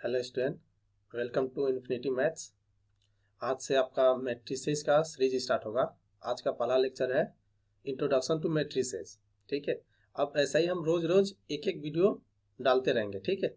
Hello student, welcome to infinity maths. आज से आपका मैट्रिसेस का सीरीज स्टार्ट होगा। आज का पहला लेक्चर है इंट्रोडक्शन टू मैट्रिसेस। ठीक है, अब ऐसा ही हम रोज रोज एक एक वीडियो डालते रहेंगे। ठीक है,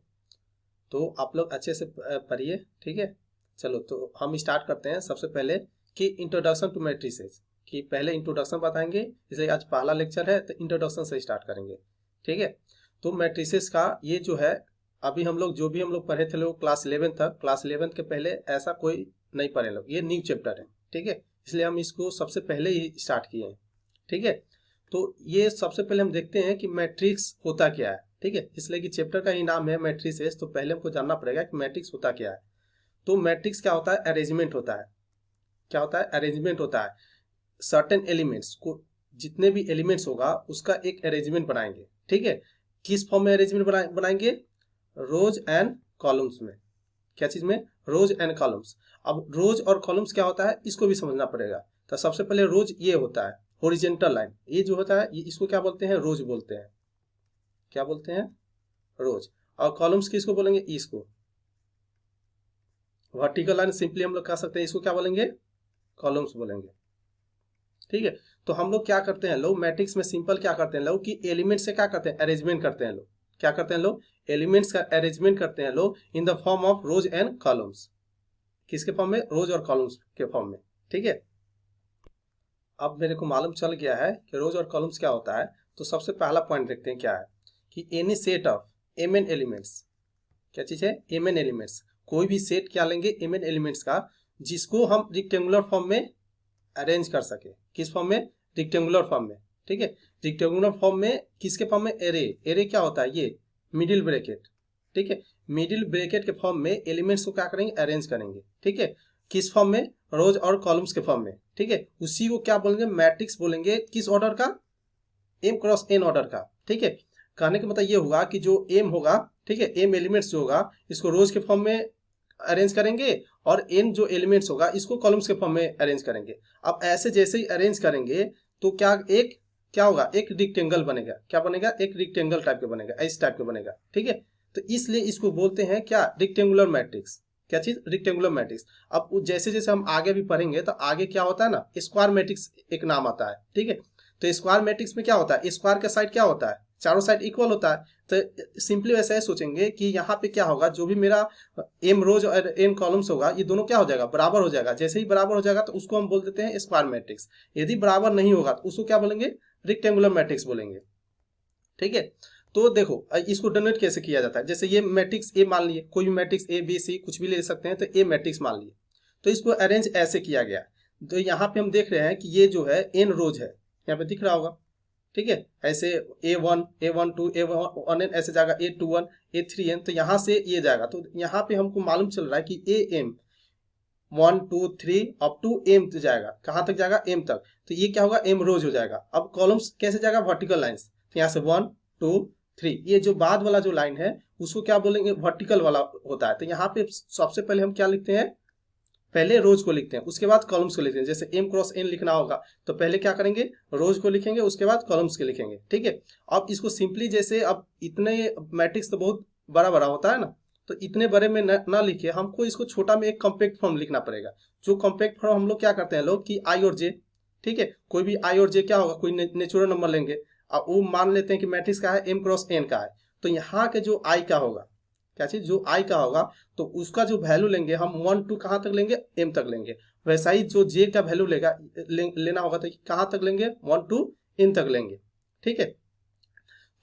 तो आप लोग अच्छे से पढ़िए। ठीक है, चलो तो हम स्टार्ट करते हैं। सबसे पहले कि इंट्रोडक्शन टू मैट्रिसेस कि पहले इंट्रोडक्शन बताएंगे, इसलिए आज पहला लेक्चर है तो इंट्रोडक्शन से स्टार्ट करेंगे। ठीक है, तो मैट्रिसेस का ये जो है, अभी हम लोग जो भी हम लोग पढ़े थे लोग क्लास 11 तक, क्लास 11 के पहले ऐसा कोई नहीं पढ़े लोग, ये न्यू चैप्टर है। ठीक है, इसलिए हम इसको सबसे पहले ही स्टार्ट किए हैं। ठीक है, तो ये सबसे पहले हम देखते हैं कि मैट्रिक्स होता क्या है। ठीक है, इसलिए कि चैप्टर का ही नाम है मैट्रिसेस, तो पहले हमको जानना पड़ेगा कि मैट्रिक्स होता क्या है। तो मैट्रिक्स क्या होता है? अरेंजमेंट होता है। क्या होता है? अरेंजमेंट होता है। सर्टेन एलिमेंट्स को, जितने भी एलिमेंट्स होगा उसका एक अरेंजमेंट बनाएंगे। ठीक है, किस फॉर्म में अरेंजमेंट बनाएंगे? रोज एंड कॉलम्स में। क्या चीज में? रोज एंड कॉलम्स। अब रोज और कॉलम्स क्या होता है इसको भी समझना पड़ेगा। तो सबसे पहले रोज ये होता है हॉरिजॉन्टल लाइन, ये जो होता है इसको क्या बोलते हैं? रोज बोलते हैं। क्या बोलते हैं? रोज। और कॉलम्स किसको बोलेंगे? इसको। वर्टिकल लाइन सिंपली हम लोग कह सकते हैं, इसको क्या बोलेंगे? कॉलम्स बोलेंगे। ठीक है, तो हम लोग क्या करते हैं लोग मैट्रिक्स में सिंपल क्या करते हैं लोग कि एलिमेंट से क्या करते हैं? अरेंजमेंट करते हैं लोग। क्या करते हैं लोग? एलिमेंट्स का अरेंजमेंट करते हैं लोग in the form of rose and columns. किसके फॉर्म में? रोज और कॉलम्स के फॉर्म में। ठीक है, अब मेरे को मालूम चल गया है कि रोज और कॉलम्स क्या होता है। तो सबसे पहला पॉइंट देखते हैं क्या है कि any set of m n elements. क्या चीज है? M n elements. कोई भी सेट क्या लेंगे? एम एन एलिमेंट्स का, जिसको हम रिक्टेंगुलर फॉर्म में अरेंज कर सके। किस फॉर्म में? रिक्टेंगुलर फॉर्म में। ठीक है, रिक्टेंगुलर फॉर्म में किसके फॉर्म में? एरे। एरे क्या होता है? ये मिडिल ब्रैकेट। ठीक है, मिडिल ब्रैकेट के फॉर्म में एलिमेंट्स को क्या करेंगे? अरेंज करेंगे। ठीक है, किस फॉर्म में? रोज और कॉलम्स के फॉर्म में। ठीक है, उसी को क्या बोलेंगे? मैट्रिक्स बोलेंगे। किस ऑर्डर का? एम क्रॉस एन ऑर्डर का। ठीक है, कहने का मतलब ये होगा कि जो एम होगा, ठीक है, एम एलिमेंट्स जो होगा इसको रोज के फॉर्म में अरेंज करेंगे, और एन जो एलिमेंट्स होगा इसको कॉलम्स के फॉर्म में अरेंज करेंगे। अब ऐसे जैसे ही अरेंज करेंगे तो क्या होगा? एक रिक्टेंगल बनेगा। क्या बनेगा? एक रिक्टेंगल टाइप का बनेगा, इस टाइप का बनेगा। ठीक है, तो इसलिए इसको बोलते हैं क्या? Rectangular matrix. क्या चीज? Rectangular matrix. अब जैसे जैसे हम आगे भी पढ़ेंगे तो आगे क्या होता है ना, स्क्वायर मैट्रिक्स एक नाम आता है। ठीक है, तो स्क्वायर मैट्रिक्स में क्या होता है? स्क्वायर का साइड क्या होता है? चारों साइड इक्वल होता है। तो सिंपली वैसे सोचेंगे कि यहाँ पे क्या होगा, जो भी मेरा एम रोज और एन कॉलम्स होगा ये दोनों क्या हो जाएगा? बराबर हो जाएगा। जैसे ही बराबर हो जाएगा तो उसको हम बोल देते हैं स्क्वायर मैट्रिक्स। यदि बराबर नहीं होगा तो उसको क्या बोलेंगे? रेक्टेंगुलर मैट्रिक्स बोलेंगे। ठीक है, तो देखो इसको डोनेट कैसे किया जाता है। जैसे ये मैट्रिक्स ए मान लिए, कोई भी मैट्रिक्स ए बी सी कुछ भी ले सकते हैं, तो ए मैट्रिक्स मान लिए, तो इसको अरेंज ऐसे किया गया। तो यहाँ पे हम देख रहे हैं कि ये जो है एन रोज है, यहाँ पे दिख रहा होगा। ठीक है, ऐसे A1 A1 2 A1 एन ऐसे जाएगा, A21 A3n, तो यहाँ से ये जाएगा। तो यहाँ पे हमको मालूम चल रहा है कि a m 1 2 3 up to m जाएगा। कहाँ तक जाएगा? एम तक। तो ये क्या होगा? एम रोज हो जाएगा। अब कॉलम्स कैसे जाएगा? Vertical lines. तो यहाँ से 1 2 3, ये जो बाद वाला जो लाइन है उसको क्या बोलेंगे? वर्टिकल वाला होता है। तो यहाँ पे सबसे पहले हम क्या लिखते हैं? पहले रोज को लिखते हैं, उसके बाद कॉलम्स को लिखते हैं। जैसे एम क्रॉस एन लिखना होगा तो पहले क्या करेंगे? रोज को लिखेंगे, उसके बाद कॉलम्स के लिखेंगे। ठीक है, अब इसको सिंपली जैसे, अब इतने मैट्रिक्स तो बहुत बड़ा बड़ा होता है ना, तो इतने बड़े में ना लिखे, हमको इसको छोटा में एक कॉम्पैक्ट फॉर्म लिखना पड़ेगा। जो कॉम्पैक्ट फॉर्म हम लोग क्या करते हैं लोग कि आई और जे। ठीक है, कोई भी आई और जे क्या होगा? कोई नेचुरल नंबर लेंगे और वो मान लेते हैं कि मैट्रिक्स का है एम क्रॉस एन का है। तो यहाँ के जो आई का होगा, क्या चीज? जो आई का होगा, तो उसका जो वैल्यू लेंगे हम 1 2 कहाँ तक लेंगे? एम तक लेंगे। वैसा ही जो जे का वैल्यू लेना होगा तो कहाँ तक लेंगे? 1 2 एन तक लेंगे। ठीक है,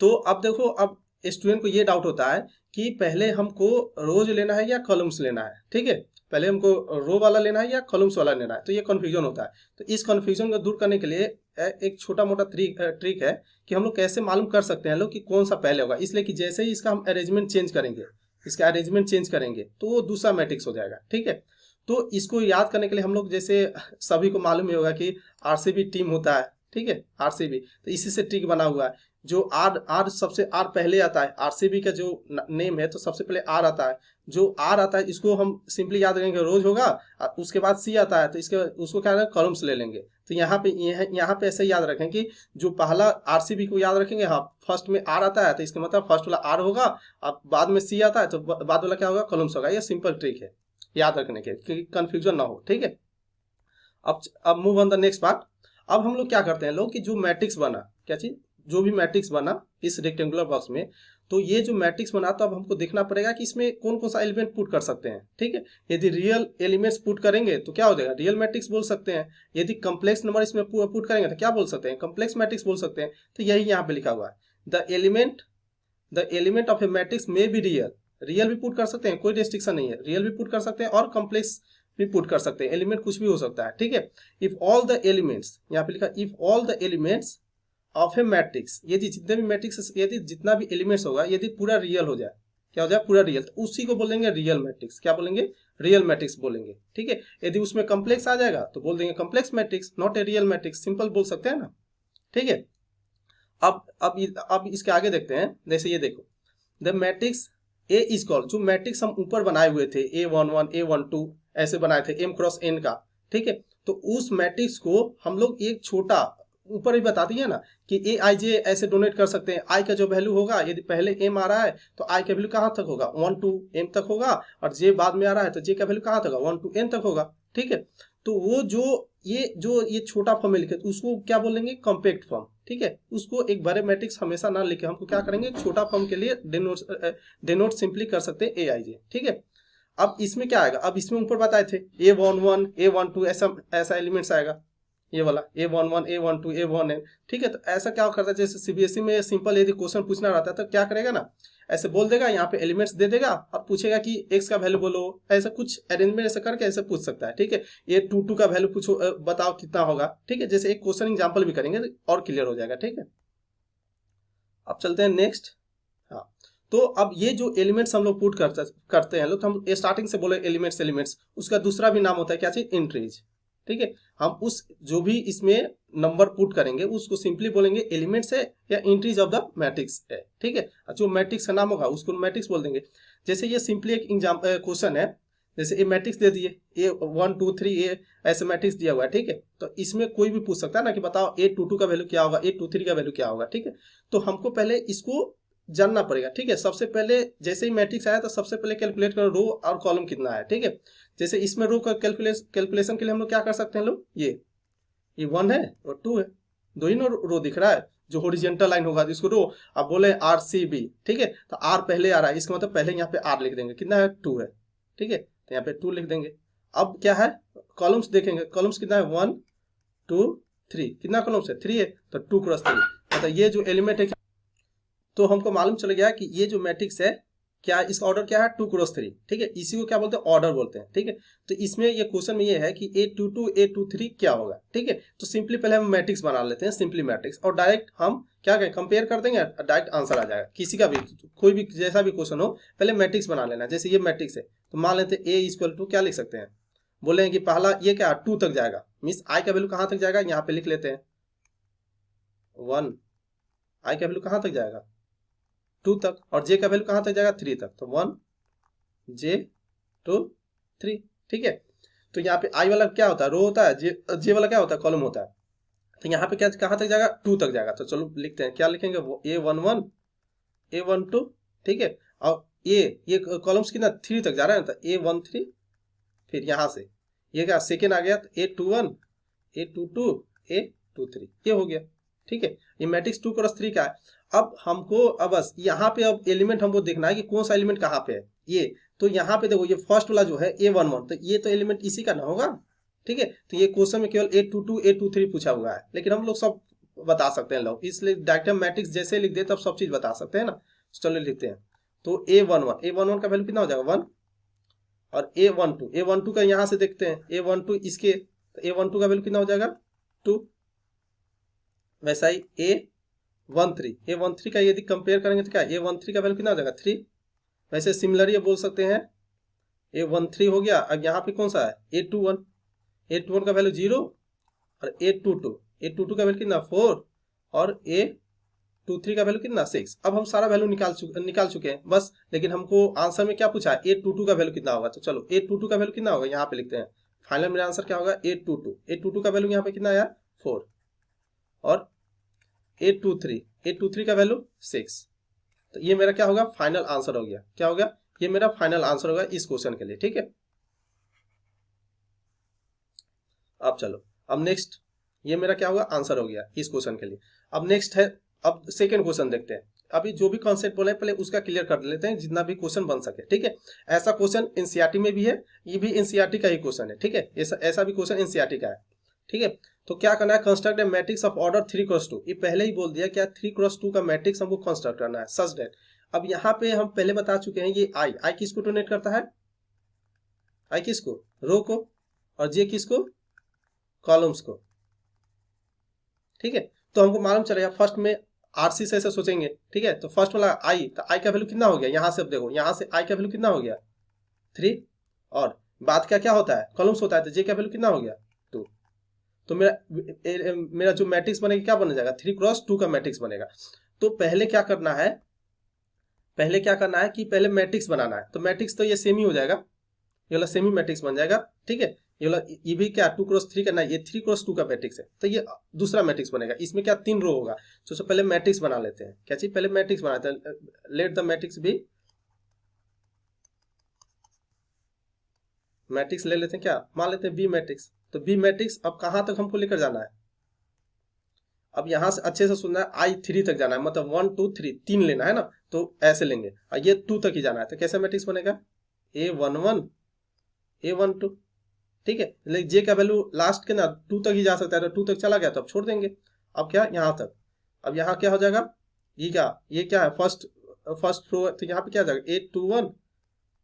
तो अब देखो, अब स्टूडेंट को ये डाउट होता है कि पहले हमको रोज लेना है या कॉलम्स लेना है। ठीक है, पहले हमको रो वाला लेना है या कॉलम्स वाला लेना है, तो ये कंफ्यूजन होता है। तो इस कंफ्यूजन को दूर करने के लिए एक छोटा मोटा ट्रिक है कि हम लोग कैसे मालूम कर सकते हैं लोग कि कौन सा पहले होगा। इसलिए कि जैसे ही इसका हम अरेंजमेंट चेंज करेंगे, इसका अरेंजमेंट चेंज करेंगे तो वो दूसरा मैट्रिक्स हो जाएगा। ठीक है, तो इसको याद करने के लिए हम लोग, जैसे सभी को मालूम ही होगा कि आरसीबी टीम होता है। ठीक है, आरसीबी, तो इसी से ट्रिक बना हुआ है। जो आर आर सबसे आर पहले आता है, आरसीबी का जो नेम है तो सबसे पहले आर आता है, जो आर आता है इसको हम सिंपली याद रखेंगे रोज होगा, और उसके बाद सी आता है तो इसके उसको क्या करेंगे कॉलम्स ले लेंगे। तो यहाँ पे ऐसे याद रखें कि जो पहला आरसीबी को याद रखेंगे, हाँ फर्स्ट में आर आता है तो इसका मतलब फर्स्ट वाला आर होगा, अब बाद में सी आता है तो बाद वाला क्या होगा कॉलम्स होगा। ये सिंपल ट्रिक है याद रखने के, क्योंकि कंफ्यूजन ना हो, ठीक है। अब move on the next part. अब हम लोग क्या करते हैं लोग कि जो मैट्रिक्स बना, क्या चीज, जो भी मैट्रिक्स बना इस रेक्टेंगुलर बॉक्स में, तो ये जो मैट्रिक्स बना तो अब हमको देखना पड़ेगा कि इसमें कौन कौन सा एलिमेंट पुट कर सकते हैं, ठीक है। यदि रियल एलिमेंट्स पुट करेंगे तो क्या हो जाएगा, रियल मैट्रिक्स बोल सकते हैं। यदि कम्प्लेक्स नंबर इसमें पुट करेंगे तो क्या बोल सकते हैं, कम्प्लेक्स मैट्रिक्स बोल सकते हैं। तो यही यहाँ पे लिखा हुआ है, the element of A matrix में बी रियल, रियल भी पुट कर सकते हैं, कोई रेस्ट्रिक्शन नहीं है, रियल भी पुट कर सकते हैं और कम्प्लेक्स भी पुट कर सकते हैं, एलिमेंट कुछ भी हो सकता है, ठीक है। इफ ऑल द एलिमेंट्स, यहाँ पे लिखा if all the elements of A matrix, यदि जितने भी मैट्रिक्स, यदि जितना भी एलिमेंट्स होगा यदि पूरा रियल हो जाए, क्या हो जाए पूरा रियल, तो उसी को बोलेंगे रियल मैट्रिक्स। क्या बोलेंगे, रियल मैट्रिक्स बोलेंगे, ठीक है। यदि उसमें कम्प्लेक्स आ जाएगा तो बोल देंगे complex matrix, not a real matrix, simple बोल सकते हैं ना, ठीक है। अब इसके आगे देखते हैं, जैसे ये देखो the matrix A is called, जो मैट्रिक्स हम ऊपर बनाए हुए थे A11 A12 ऐसे बनाए थे m क्रॉस n का, ठीक है। तो उस मैट्रिक्स को हम लोग एक छोटा ऊपर ही बता दिया ना कि ए आई जे ऐसे डोनेट कर सकते हैं। आई का जो वैल्यू होगा, यदि पहले m आ रहा है तो आई का वैल्यू कहाँ तक होगा 1 to m तक होगा, और जे बाद में आ रहा है तो जे का वैल्यू कहाँ तक होगा 1 to n तक होगा, ठीक है। तो वो जो ये छोटा फॉर्म लिखे तो उसको क्या बोलेंगे कॉम्पैक्ट फॉर्म, ठीक है। उसको एक बड़े मैट्रिक्स हमेशा ना लिखे, हमको क्या करेंगे छोटा फॉर्म के लिए डिनोट सिंपली कर सकते हैं AIJ, ठीक है। अब इसमें क्या आएगा, अब इसमें ऊपर बताए थे A11 A12 ऐसा एलिमेंट्स आएगा, ये वाला A11 A12 A1n, ठीक है। तो ऐसा क्या करता है, जैसे CBSE में सिंपल यदि क्वेश्चन पूछना रहता है तो क्या करेगा ना, ऐसे बोल देगा, यहाँ पे एलिमेंट्स दे देगा और पूछेगा कि x का वैल्यू बोलो, ऐसा कुछ अरेंजमेंट ऐसे करके ऐसे पूछ सकता है, ठीक है। A22 का वैल्यू पूछो, बताओ कितना होगा, ठीक है। जैसे एक क्वेश्चन एग्जाम्पल भी करेंगे और क्लियर हो जाएगा, ठीक है। अब चलते हैं नेक्स्ट। हाँ, तो अब ये जो एलिमेंट्स हम लोग पुट करते हैं लोग, तो हम स्टार्टिंग से बोले एलिमेंट्स, उसका दूसरा भी नाम होता है क्या चीज, इंट्रीज, ठीक है। हम उस जो भी इसमें नंबर पुट करेंगे उसको सिंपली बोलेंगे एलिमेंट्स है या इंट्रीज ऑफ द मैट्रिक्स है, ठीक है। जो मैट्रिक्स का नाम होगा उसको मैट्रिक्स बोल देंगे। जैसे ये सिंपली एक एग्जाम्पल क्वेश्चन है, जैसे ए मैट्रिक्स दे दिए A1 2 3 ए ऐसे मैट्रिक्स दिया हुआ है, ठीक है। तो इसमें कोई भी पूछ सकता है ना कि बताओ A22 का वैल्यू क्या होगा, A23 का वैल्यू क्या होगा, ठीक है। तो हमको पहले इसको जानना पड़ेगा, ठीक है। सबसे पहले जैसे ही मैट्रिक्स आया तो सबसे पहले कैलकुलेट करो रो और कॉलम कितना है, ठीक है। जैसे इसमें रो का कैलकुलेशन के लिए हम लोग क्या कर सकते हैं लोग, ये 1 है और 2 है, दो ही रो दिख रहा है, जो होरिजेंटल लाइन होगा इसको रो। अब बोले RCB, ठीक है, तो R पहले आ रहा है, इसका मतलब पहले यहाँ पे R लिख देंगे, कितना है 2 है, ठीक है। तो यहाँ पे 2 लिख देंगे। अब क्या है, कॉलम्स देखेंगे, कॉलम्स कितना है 1 2 3, कितना कॉलम्स है 3 है, तो 2 क्रॉस 3, मतलब ये जो एलिमेंट है, तो हमको मालूम चल गया कि ये जो मैट्रिक्स है क्या, इसका ऑर्डर क्या है 2 क्रॉस 3, ठीक है। इसी को क्या बोलते हैं, ऑर्डर बोलते हैं, ठीक है। तो इसमें ये क्वेश्चन में ये है कि A22 A23 क्या होगा, ठीक है। तो सिंपली पहले हम मैट्रिक्स बना लेते हैं, सिंपली मैट्रिक्स, और डायरेक्ट हम क्या करें कंपेयर कर देंगे, डायरेक्ट आंसर आ जाएगा। किसी का भी कोई भी जैसा भी क्वेश्चन हो पहले मैट्रिक्स बना लेना। जैसे ये मैट्रिक्स है तो मान लेते हैं A इक्वल टू क्या लिख सकते हैं, बोले कि पहला ये क्या 2 तक जाएगा, मीन्स आई का वैल्यू कहाँ तक जाएगा, यहाँ पे लिख लेते हैं 1, आई का वैल्यू कहाँ तक जाएगा 2 तक, और जे का वैल्यू कहाँ तक जाएगा 3 तक, तो 1 J 2 3, ठीक है। तो यहाँ पे आई वाला क्या होता है रो होता है, जे वाला क्या होता है कॉलम होता है। तो यहाँ पे क्या कहाँ तक जाएगा 2 तक जाएगा। तो चलो लिखते हैं, क्या लिखेंगे A11 A12, ठीक है। और ये कॉलम्स कितना 3 तक जा रहा है, तो A13, फिर यहाँ से ये क्या सेकेंड आ गया तो A21 A22 A23, ये हो गया, ठीक है। ये मैट्रिक्स 2 क्रॉस 3 का है। अब हमको अब बस यहाँ पे अब एलिमेंट हमको देखना है कि कौन सा एलिमेंट कहाँ पे है। ये तो यहाँ पे देखो ये फर्स्ट वाला जो है A11, तो ये तो एलिमेंट इसी का ना होगा, ठीक है। तो ये क्वेश्चन में केवल A22 A23 पूछा हुआ है, लेकिन हम लोग सब बता सकते हैं लोग, इसलिए डायरेक्ट मैट्रिक्स जैसे लिख दे तब सब चीज बता सकते हैं ना। चलो लिखते हैं, तो A11 का वैल्यू कितना हो जाएगा 1, और A12 का यहाँ से देखते हैं A12 इसके, तो A12 का वैल्यू कितना हो जाएगा 2। वैसा ही A13 का यदि कंपेयर करेंगे तो क्या A13 का वैल्यू कितना हो जाएगा 3। वैसे सिमिलर ये बोल सकते हैं A13 हो गया। अब यहाँ पे कौन सा है A21 का वैल्यू 0, और A22 का वैल्यू कितना 4, और A23 का वैल्यू कितना 6। अब हम सारा वैल्यू निकाल चुके हैं बस, लेकिन हमको आंसर में क्या पूछा है A22 का वैल्यू कितना होगा। तो चलो A22 का वैल्यू कितना होगा यहाँ पे लिखते हैं। फाइनल मेरा आंसर क्या होगा A22 का वैल्यू यहाँ पे कितना आया 4 और A23 का वैल्यू 6। तो ये मेरा क्या होगा फाइनल आंसर हो गया। क्या होगा ये मेरा फाइनल आंसर होगा इस क्वेश्चन के लिए। ठीक है, अब चलो अब नेक्स्ट, ये मेरा क्या होगा आंसर हो गया इस क्वेश्चन के लिए। अब नेक्स्ट है, अब सेकंड क्वेश्चन देखते हैं। अभी जो भी कॉन्सेप्ट बोले पहले उसका क्लियर कर लेते हैं जितना भी क्वेश्चन बन सके। ठीक है, ऐसा क्वेश्चन एनसीईआरटी में भी है, ये भी एनसीईआरटी का ही क्वेश्चन है। ठीक है, ऐसा भी क्वेश्चन एनसीईआरटी का है। ठीक है, तो क्या करना है construct A matrix of order 3x2। ये पहले ही बोल दिया क्या 3x2 का मैट्रिक्स हमको कंस्ट्रक्ट करना है सच दैट। अब यहाँ पे हम पहले बता चुके हैं ये आई किसको डोनेट करता है, आई किसको रो को, और जे किसको कॉलम्स को। ठीक है, तो हमको मालूम चलेगा फर्स्ट में आरसी से ऐसे सोचेंगे। ठीक है, तो फर्स्ट वाला आई, तो आई का वैल्यू कितना हो गया यहाँ से। अब देखो यहाँ से आई का वैल्यू कितना हो गया 3, और बाद का क्या होता है कॉलम्स होता है, तो जे का वैल्यू कितना हो गया 2। तो मेरा जो मैट्रिक्स बनेगा क्या बन जाएगा 3x2 का मैट्रिक्स बनेगा। तो पहले क्या करना है कि पहले मैट्रिक्स बनाना है। तो मैट्रिक्स तो ये सेमी हो जाएगा, ये वाला सेमी मैट्रिक्स बन जाएगा। ठीक है, ये भी क्या 2x3 करना है, ये 3x2 का मैट्रिक्स है। तो ये दूसरा मैट्रिक्स बनेगा, इसमें क्या 3 रो होगा। तो सबसे पहले मैट्रिक्स बना लेते हैं। क्या चीज पहले मैट्रिक्स बनाते हैं, let the matrix B, matrix ले लेते हैं, क्या मान लेते हैं बी मैट्रिक्स। तो बी मैट्रिक्स अब कहां तक हमको लेकर जाना है, अब यहां से अच्छे से सुनना है, I3 तक जाना है, मतलब 1 2 3 3 लेना है ना, तो ऐसे लेंगे और ये 2 तक ही जाना है। तो कैसे मैट्रिक्स बनेगा A11 A12। ठीक है, लेकिन जे का वैल्यू लास्ट के ना 2 तक ही जा सकता है, तो 2 तक चला गया तो अब छोड़ देंगे। अब क्या यहाँ तक, अब यहाँ क्या हो जाएगा, ये क्या है फर्स्ट रो, तो यहाँ पे क्या जाएगा A21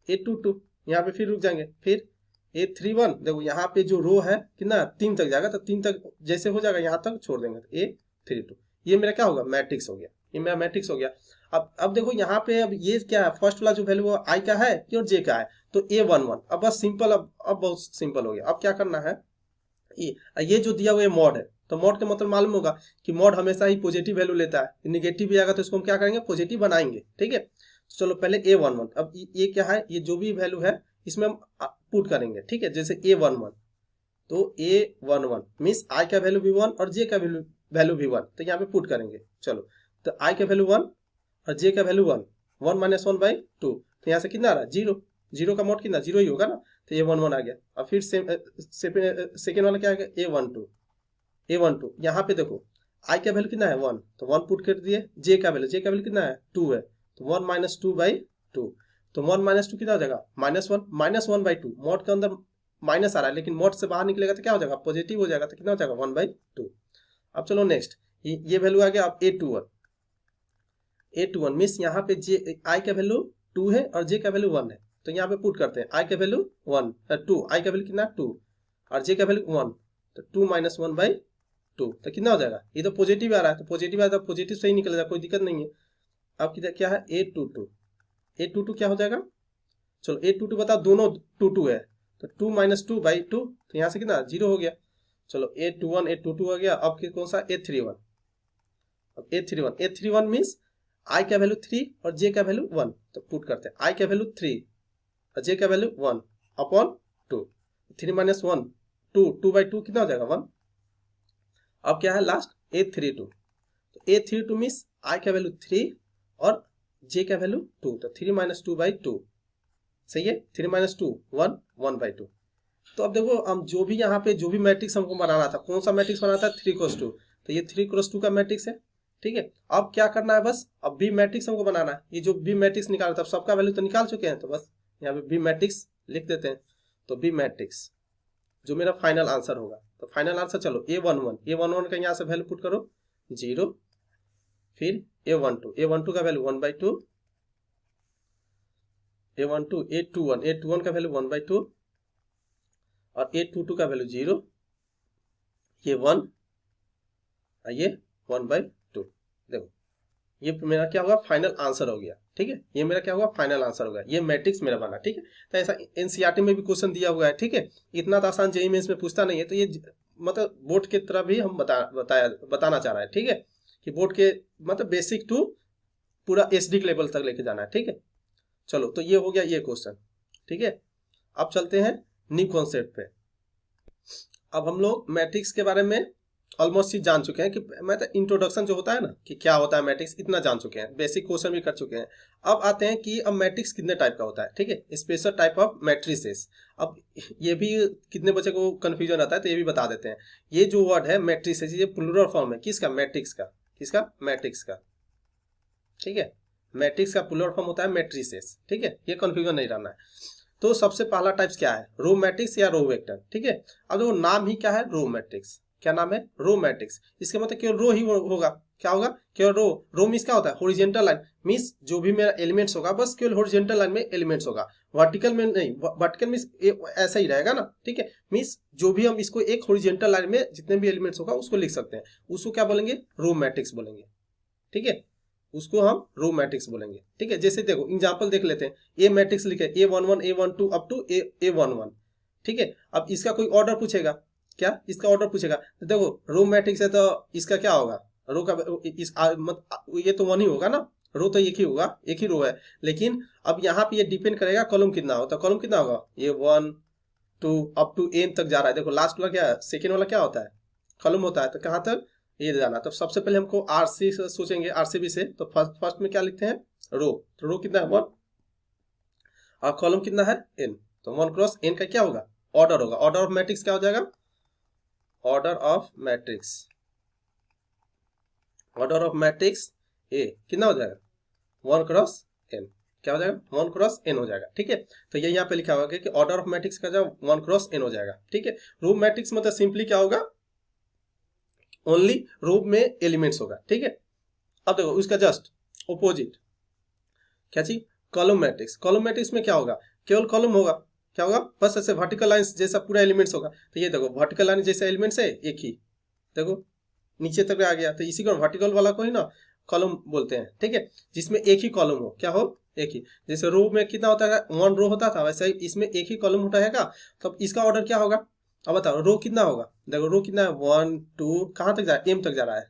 A22, यहाँ पे फिर रुक जाएंगे, फिर A31। देखो यहाँ पे जो रो है कितना 3 तक जाएगा, तो 3 तक जैसे हो जाएगा यहाँ तक छोड़ देंगे, तो A32। ये मेरा क्या होगा मैट्रिक्स हो गया, ये मेरा मैट्रिक्स हो गया। अब देखो यहाँ पे, अब ये क्या है फर्स्ट वाला जो वैल्यू वो आई का है और जे का है, तो A11। अब बस सिंपल, अब बहुत सिंपल हो गया। अब क्या करना है, ये जो दिया हुआ है मॉड है, तो मॉड का मतलब मालूम होगा कि मॉड हमेशा ही पॉजिटिव वैल्यू लेता है, निगेटिव भी आएगा तो इसको हम क्या करेंगे पॉजिटिव बनाएंगे। ठीक है, तो चलो पहले A11, अब ये क्या है, ये जो भी वैल्यू है इसमें हम पुट करेंगे। ठीक है, जैसे A11, तो A11 मीन्स आई का वैल्यू भी 1 और जे का वैल्यू भी 1, तो यहाँ पे पुट करेंगे। चलो, तो आई का वैल्यू 1 और जे का वैल्यू 1, 1 - 1/2, तो यहाँ से कितना आ रहा है 0, 0 का मोड कितना 0 ही होगा ना, तो ये 1 1 आ गया। और फिर सेकेंड वाला क्या आ गया A12 यहाँ पे देखो आई का वैल्यू कितना है 1, तो 1 पुट कर दिए। जे का वैल्यू कितना है 2 है, तो 1 - 2/2, तो 1 - 2 कितना हो जाएगा -1/2। मोड के अंदर माइनस आ रहा है, लेकिन मोड से बाहर निकलेगा तो क्या हो जाएगा पॉजिटिव हो जाएगा, तो कितना हो जाएगा 1/2। अब चलो नेक्स्ट, ये वैल्यू आ गया अब A21 मीन्स यहाँ पे जे आई का वैल्यू 2 है और जे का वैल्यू 1 है, तो यहाँ पे पुट करते हैं आई का वैल्यू 2, आई का वैल्यू कितना 2 और जे का वैल्यू 1, तो 2 - 1/2, तो कितना हो जाएगा, ये तो पॉजिटिव आ रहा है, तो पॉजिटिव आया तो पॉजिटिव से ही निकलेगा, कोई दिक्कत नहीं है। अब क्या है A22 क्या हो जाएगा, चलो A22 बताओ, दोनों 2 है, तो 2 - 2/2, तो यहाँ से कितना 0 हो गया। चलो A22 हो गया। अब कौन सा A31, अब A31 मीन्स आई का वैल्यू 3 और जे का वैल्यू 1, तो पुट करते हैं आई का वैल्यू 3 और जे का वैल्यू 1 अपॉन 2, 3 - 1 2, 2/2 कितना हो जाएगा 1। अब क्या है लास्ट A32, तो A32 मीन्स आई का वैल्यू 3 और जे का वैल्यू 2, तो 3 - 2/2, सही है, 3 - 2 1 1/2। तो अब देखो हम जो भी यहाँ पे जो भी मैट्रिक्स हमको बनाना था, कौन सा मैट्रिक्स बनाना था 3x2, तो ये 3x2 का मैट्रिक्स है। ठीक है, अब क्या करना है, बस अब बी मैट्रिक्स हमको बनाना है। ये जो बी मैट्रिक्स निकाला था सबका वैल्यू तो निकाल चुके हैं, तो बस यहाँ पे बी मैट्रिक्स लिख देते हैं। तो बी मैट्रिक्स जो मेरा फाइनल आंसर होगा, तो फाइनल आंसर चलो A11 का यहाँ से वैल्यू पुट करो 0, फिर A12 का वैल्यू 1/2, A21 का वैल्यू 1/2 और A22 का वैल्यू 0, ये 1 और ये 1/2। देखो ये मेरा क्या होगा फाइनल आंसर हो गया। ठीक है, ये मेरा क्या होगा फाइनल आंसर होगा, ये मैट्रिक्स मेरा बना। ठीक है, तो ऐसा एनसीईआरटी में भी क्वेश्चन दिया हुआ है। ठीक है, इतना तो आसान जेईई मेंस में पूछता नहीं है, तो ये मतलब बोर्ड की तरह भी हम बताना चाह रहे हैं। ठीक है, कीबोर्ड के मतलब बेसिक टू पूरा एचडी लेवल तक लेके जाना है, ठीक है। चलो तो ये हो गया ये क्वेश्चन, ठीक है। अब चलते हैं न्यू कॉन्सेप्ट पे। अब हम लोग मैट्रिक्स के बारे में ऑलमोस्ट चीज जान चुके हैं कि मतलब इंट्रोडक्शन जो होता है ना कि क्या होता है मैट्रिक्स, इतना जान चुके हैं, बेसिक क्वेश्चन भी कर चुके हैं। अब आते हैं कि अब मैट्रिक्स कितने टाइप का होता है, ठीक है, स्पेशल टाइप ऑफ मैट्रिसेस। अब ये भी कितने बच्चे को कंफ्यूजन आता है तो ये भी बता देते हैं। ये जो वर्ड है मैट्रिसेस, ये प्लूरल फॉर्म है किसका, मैट्रिक्स का, किसका, मैट्रिक्स का, ठीक है। मैट्रिक्स का प्लूरल फॉर्म होता है मैट्रिसेस, ठीक है, ये कंफ्यूजन नहीं रहना है। तो सबसे पहला टाइप्स क्या है, रो मैट्रिक्स या रो वेक्टर, ठीक है। अब देखो नाम ही क्या है, रो मैट्रिक्स, क्या नाम है, रो मैट्रिक्स। इसके मतलब केवल रो ही होगा, क्या होगा, केवल रो। रो मीन्स क्या होता है, हॉरिजॉन्टल लाइन, मीन्स जो भी मेरा एलिमेंट्स होगा बस केवल हॉरिजॉन्टल लाइन में एलिमेंट्स होगा, वर्टिकल में नहीं। वर्टिकल मीन्स ऐसा ही रहेगा ना, ठीक है। मीन्स जो भी हम इसको एक हॉरिजॉन्टल लाइन में जितने भी एलिमेंट्स होगा उसको लिख सकते हैं, उसको क्या बोलेंगे, रो मैट्रिक्स बोलेंगे, ठीक है। उसको हम रो मैट्रिक्स बोलेंगे, ठीक है। जैसे देखो एग्जांपल देख लेते हैं, ए मैट्रिक्स लिखे A11 A12 up to A11, ठीक है। अब इसका कोई ऑर्डर पूछेगा, क्या इसका ऑर्डर पूछेगा, तो देखो रो मैट्रिक्स है तो इसका क्या होगा, रो का ये तो वन ही होगा ना, रो तो एक ही होगा, एक ही रो है। लेकिन अब यहाँ पे ये डिपेंड करेगा कॉलम कितना होता है, कॉलम कितना होगा, ये 1 2 अप टू एन तक जा रहा है। देखो लास्ट वाला क्या है, सेकेंड वाला क्या होता है, कॉलम होता है, तो कहाँ तक ये जाना। तो सबसे पहले हमको आरसी से सोचेंगे, आरसीबी से, तो फर्स्ट में क्या लिखते हैं, रो। तो रो कितना है 1 और कॉलम कितना है n, तो 1 क्रॉस n का क्या होगा, ऑर्डर होगा। ऑर्डर ऑफ मैट्रिक्स क्या हो जाएगा, order of matrix, order of matrix A कितना हो जाएगा 1 क्रॉस n, क्या हो जाएगा 1 क्रॉस n हो जाएगा, ठीक है। तो ये यहाँ पे लिखा होगा कि ऑर्डर ऑफ मैट्रिक्स का जो 1 क्रॉस n हो जाएगा, ठीक है। रो मैट्रिक्स मतलब सिंपली क्या होगा, ओनली रो में एलिमेंट्स होगा, ठीक है। अब देखो उसका जस्ट ऑपोजिट क्या चीज, कॉलम मैट्रिक्स। कॉलम मैट्रिक्स में क्या होगा, केवल कॉलम होगा, क्या होगा, बस ऐसे वर्टिकल लाइंस जैसा पूरा एलिमेंट्स होगा। तो ये देखो वर्टिकल लाइन जैसा एलिमेंट्स है एक ही, देखो नीचे तक आ गया, तो इसी को वर्टिकल वाला को ही ना कॉलम बोलते हैं, ठीक है। जिसमें एक ही कॉलम हो, क्या हो, एक ही। जैसे रो में कितना होता है, 1 रो होता था, वैसे ही इसमें एक ही कॉलम उठाएगा। तब इसका ऑर्डर क्या होगा, अब बताओ रो कितना होगा, देखो रो कितना है 1 2 कहाँ तक जा रहा है, एम तक जा रहा है।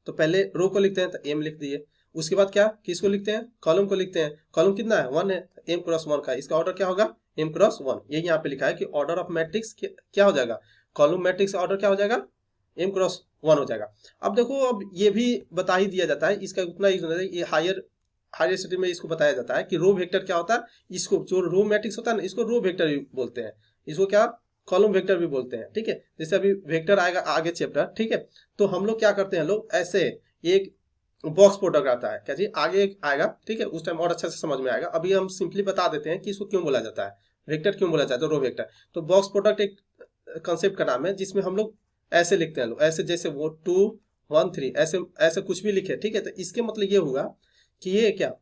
तो पहले रो को लिखते हैं तो एम लिख दिए, उसके बाद क्या किसको लिखते हैं, कॉलम को लिखते हैं। कॉलम कितना है 1 है, एम क्रॉस 1 का, इसका ऑर्डर क्या होगा, एम क्रॉस 1। यही यहाँ पे लिखा है कि ऑर्डर ऑफ मैट्रिक्स क्या हो जाएगा, कॉलम मैट्रिक्स का ऑर्डर क्या हो जाएगा, एम क्रॉस 1 हो जाएगा। अब देखो अब ये भी बता ही दिया जाता है, इसका उतना यूज होता है, ये हायर स्टडी में इसको बताया जाता है कि रो वेक्टर क्या होता है। इसको जो रो मैट्रिक्स होता है ना, इसको रो वेक्टर भी बोलते हैं, इसको क्या कॉलम वेक्टर भी बोलते हैं, ठीक है। जैसे अभी वेक्टर आएगा आगे चैप्टर, ठीक है। तो हम लोग क्या करते हैं, लोग ऐसे एक बॉक्स प्रोडक्ट आता है, क्या चीज आगे आएगा, ठीक है, उस टाइम और अच्छा से समझ में आएगा। अभी हम सिंपली बता देते हैं कि इसको क्यों बोला जाता है, वेक्टर क्यों बोला जाता है, रो वेक्टर। तो बॉक्स प्रोडक्ट एक कंसेप्ट का नाम है जिसमें हम लोग ऐसे लिखते हैं, लोग ऐसे, जैसे वो 2 1 3 ऐसे ऐसे कुछ भी लिखे, ठीक है। तो इसके मतलब ये होगा कि ये क्या,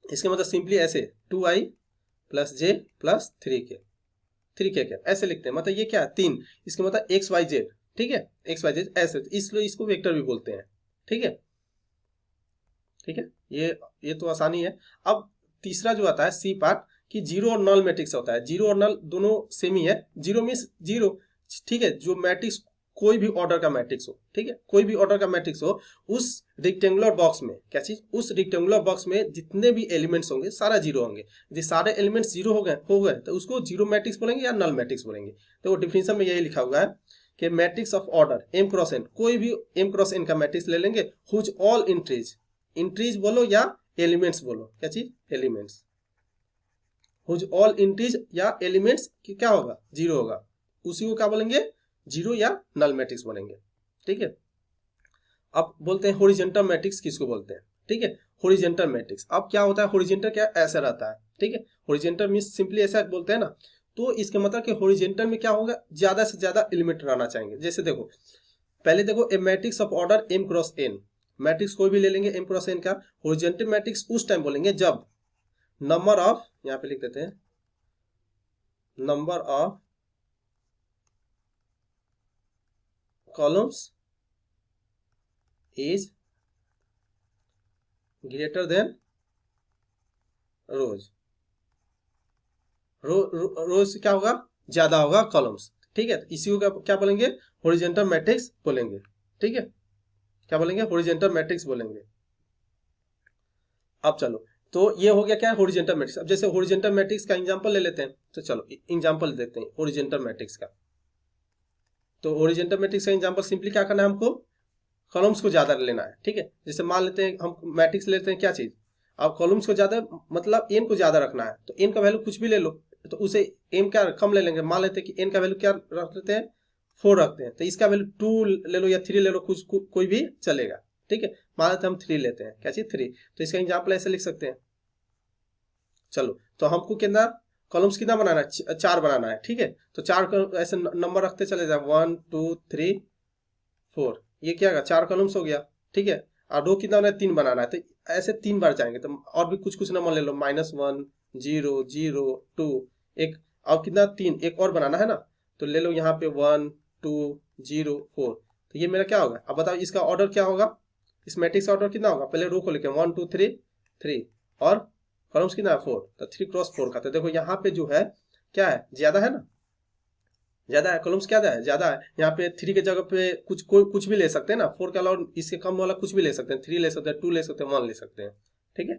इसके मतलब सिंपली ऐसे 2i plus j plus 3k क्या ऐसे लिखते हैं, मतलब ये क्या है 3, इसके मतलब xyz, ठीक है, xyz ऐसे, इसलिए इसको वेक्टर भी बोलते हैं, ठीक है, ठीक है। ये तो आसानी है। अब तीसरा जो आता है सी पार्ट, कि जीरो और नल मैट्रिक्स होता है। जीरो और नल दोनों सेम ही है, जीरो मीन्स जीरो, ठीक है। जो मैट्रिक्स कोई भी ऑर्डर का मैट्रिक्स हो, ठीक है, कोई भी ऑर्डर का मैट्रिक्स हो, उस रेक्टेंगुलर बॉक्स में क्या चीज, उस रेक्टेंगुलर बॉक्स में जितने भी एलिमेंट्स होंगे सारा जीरो होंगे। यदि सारे एलिमेंट्स जीरो हो गए तो उसको जीरो मैट्रिक्स बोलेंगे या नल मैट्रिक्स बोलेंगे। तो डिफिनेशन में यही लिखा हुआ है कि matrix of order m cross n, कोई भी m क्रॉस n का मैट्रिक्स ले लेंगे, हुज ऑल इंट्रीज बोलो या एलिमेंट्स बोलो, क्या चीज, एलिमेंट्स, हुज ऑल इंट्रीज या एलिमेंट्स की क्या होगा, जीरो होगा, उसी को क्या बोलेंगे, जीरो या नल मैट्रिक्स बोलेंगे, ठीक है। अब बोलते हैं हॉरिजॉन्टल मैट्रिक्स किसको बोलते हैं, ठीक है, हॉरिजॉन्टल मैट्रिक्स। अब क्या होता है हॉरिजॉन्टल, क्या ऐसा रहता है, ठीक है। हॉरिजॉन्टल मींस सिंपली ऐसा बोलते हैं ना, तो इसके मतलब कि हॉरिजॉन्टल में क्या होगा, ज्यादा से ज्यादा एलिमेंट रहना चाहेंगे। जैसे देखो पहले देखो a matrix of order m cross n, matrix कोई भी ले लेंगे m क्रॉस n का। हॉरिजॉन्टल मैट्रिक्स उस टाइम बोलेंगे जब नंबर ऑफ, यहां पे लिख देते हैं, number of columns is greater than rows. Rows क्या होगा, ज्यादा होगा कॉलम्स, ठीक है। इसी को क्या बोलेंगे, हॉरिजॉन्टल मैट्रिक्स बोलेंगे, ठीक है। क्या बोलेंगे, हॉरिजॉन्टल मैट्रिक्स बोलेंगे। अब चलो, तो ये हो गया क्या है, हॉरिजॉन्टल मैट्रिक्स। अब जैसे हॉरिजॉन्टल मैट्रिक्स का एग्जांपल ले लेते हैं, तो चलो एग्जांपल देखते हैं हॉरिजॉन्टल मैट्रिक्स का। तो हॉरिजॉन्टल मैट्रिक्स का एग्जांपल सिंपली क्या करना है हमको, कॉलम्स को ज्यादा लेना है, ठीक है। जैसे मान लेते हैं हम मैट्रिक्स लेते हैं क्या चीज, अब कॉलम्स को ज्यादा मतलब एन को ज्यादा रखना है, तो एन का वैल्यू कुछ भी ले लो, तो उसे एन क्या कम ले लेंगे। मान लेते हैं कि एन का वैल्यू क्या रख लेते हैं, 4 रखते हैं, तो इसका वैल्यू 2 ले लो या 3 ले लो, कुछ कोई भी चलेगा, ठीक है। मान लेते हैं हम 3 लेते हैं, क्या चीज 3, तो इसका एग्जाम्पल ऐसे लिख सकते हैं। चलो, तो हमको कितना कॉलम्स कितना बनाना है, 4 बनाना है, ठीक है। तो 4 ऐसे नंबर रखते चले जाए, 1 2 3 4, ये क्या होगा, 4 कॉलम्स हो गया, ठीक है। और रो कितना बनाना है, 3 बनाना है, तो ऐसे 3 बार जाएंगे। तो और भी कुछ कुछ नंबर ले लो, -1 0 0 2 एक, और कितना 3 एक और बनाना है ना, तो ले लो यहाँ पे 1 2 0 4। तो ये मेरा क्या होगा, अब बताओ इसका ऑर्डर क्या होगा, इस मैट्रिक्स का ऑर्डर कितना होगा, पहले रो को लेके 1 2 3 3 और कॉलम्स कितना है 4, तो 3 क्रॉस 4 का। तो देखो यहाँ पे जो है क्या है, ज्यादा है ना, ज्यादा है, कॉलम्स क्या है, ज्यादा है। यहाँ पे 3 के जगह पे कुछ भी ले सकते हैं ना, 4 के अलावा इससे कम वाला कुछ भी ले सकते हैं, 3 ले सकते हैं, 2 ले सकते हैं, 1 ले सकते हैं, ठीक है।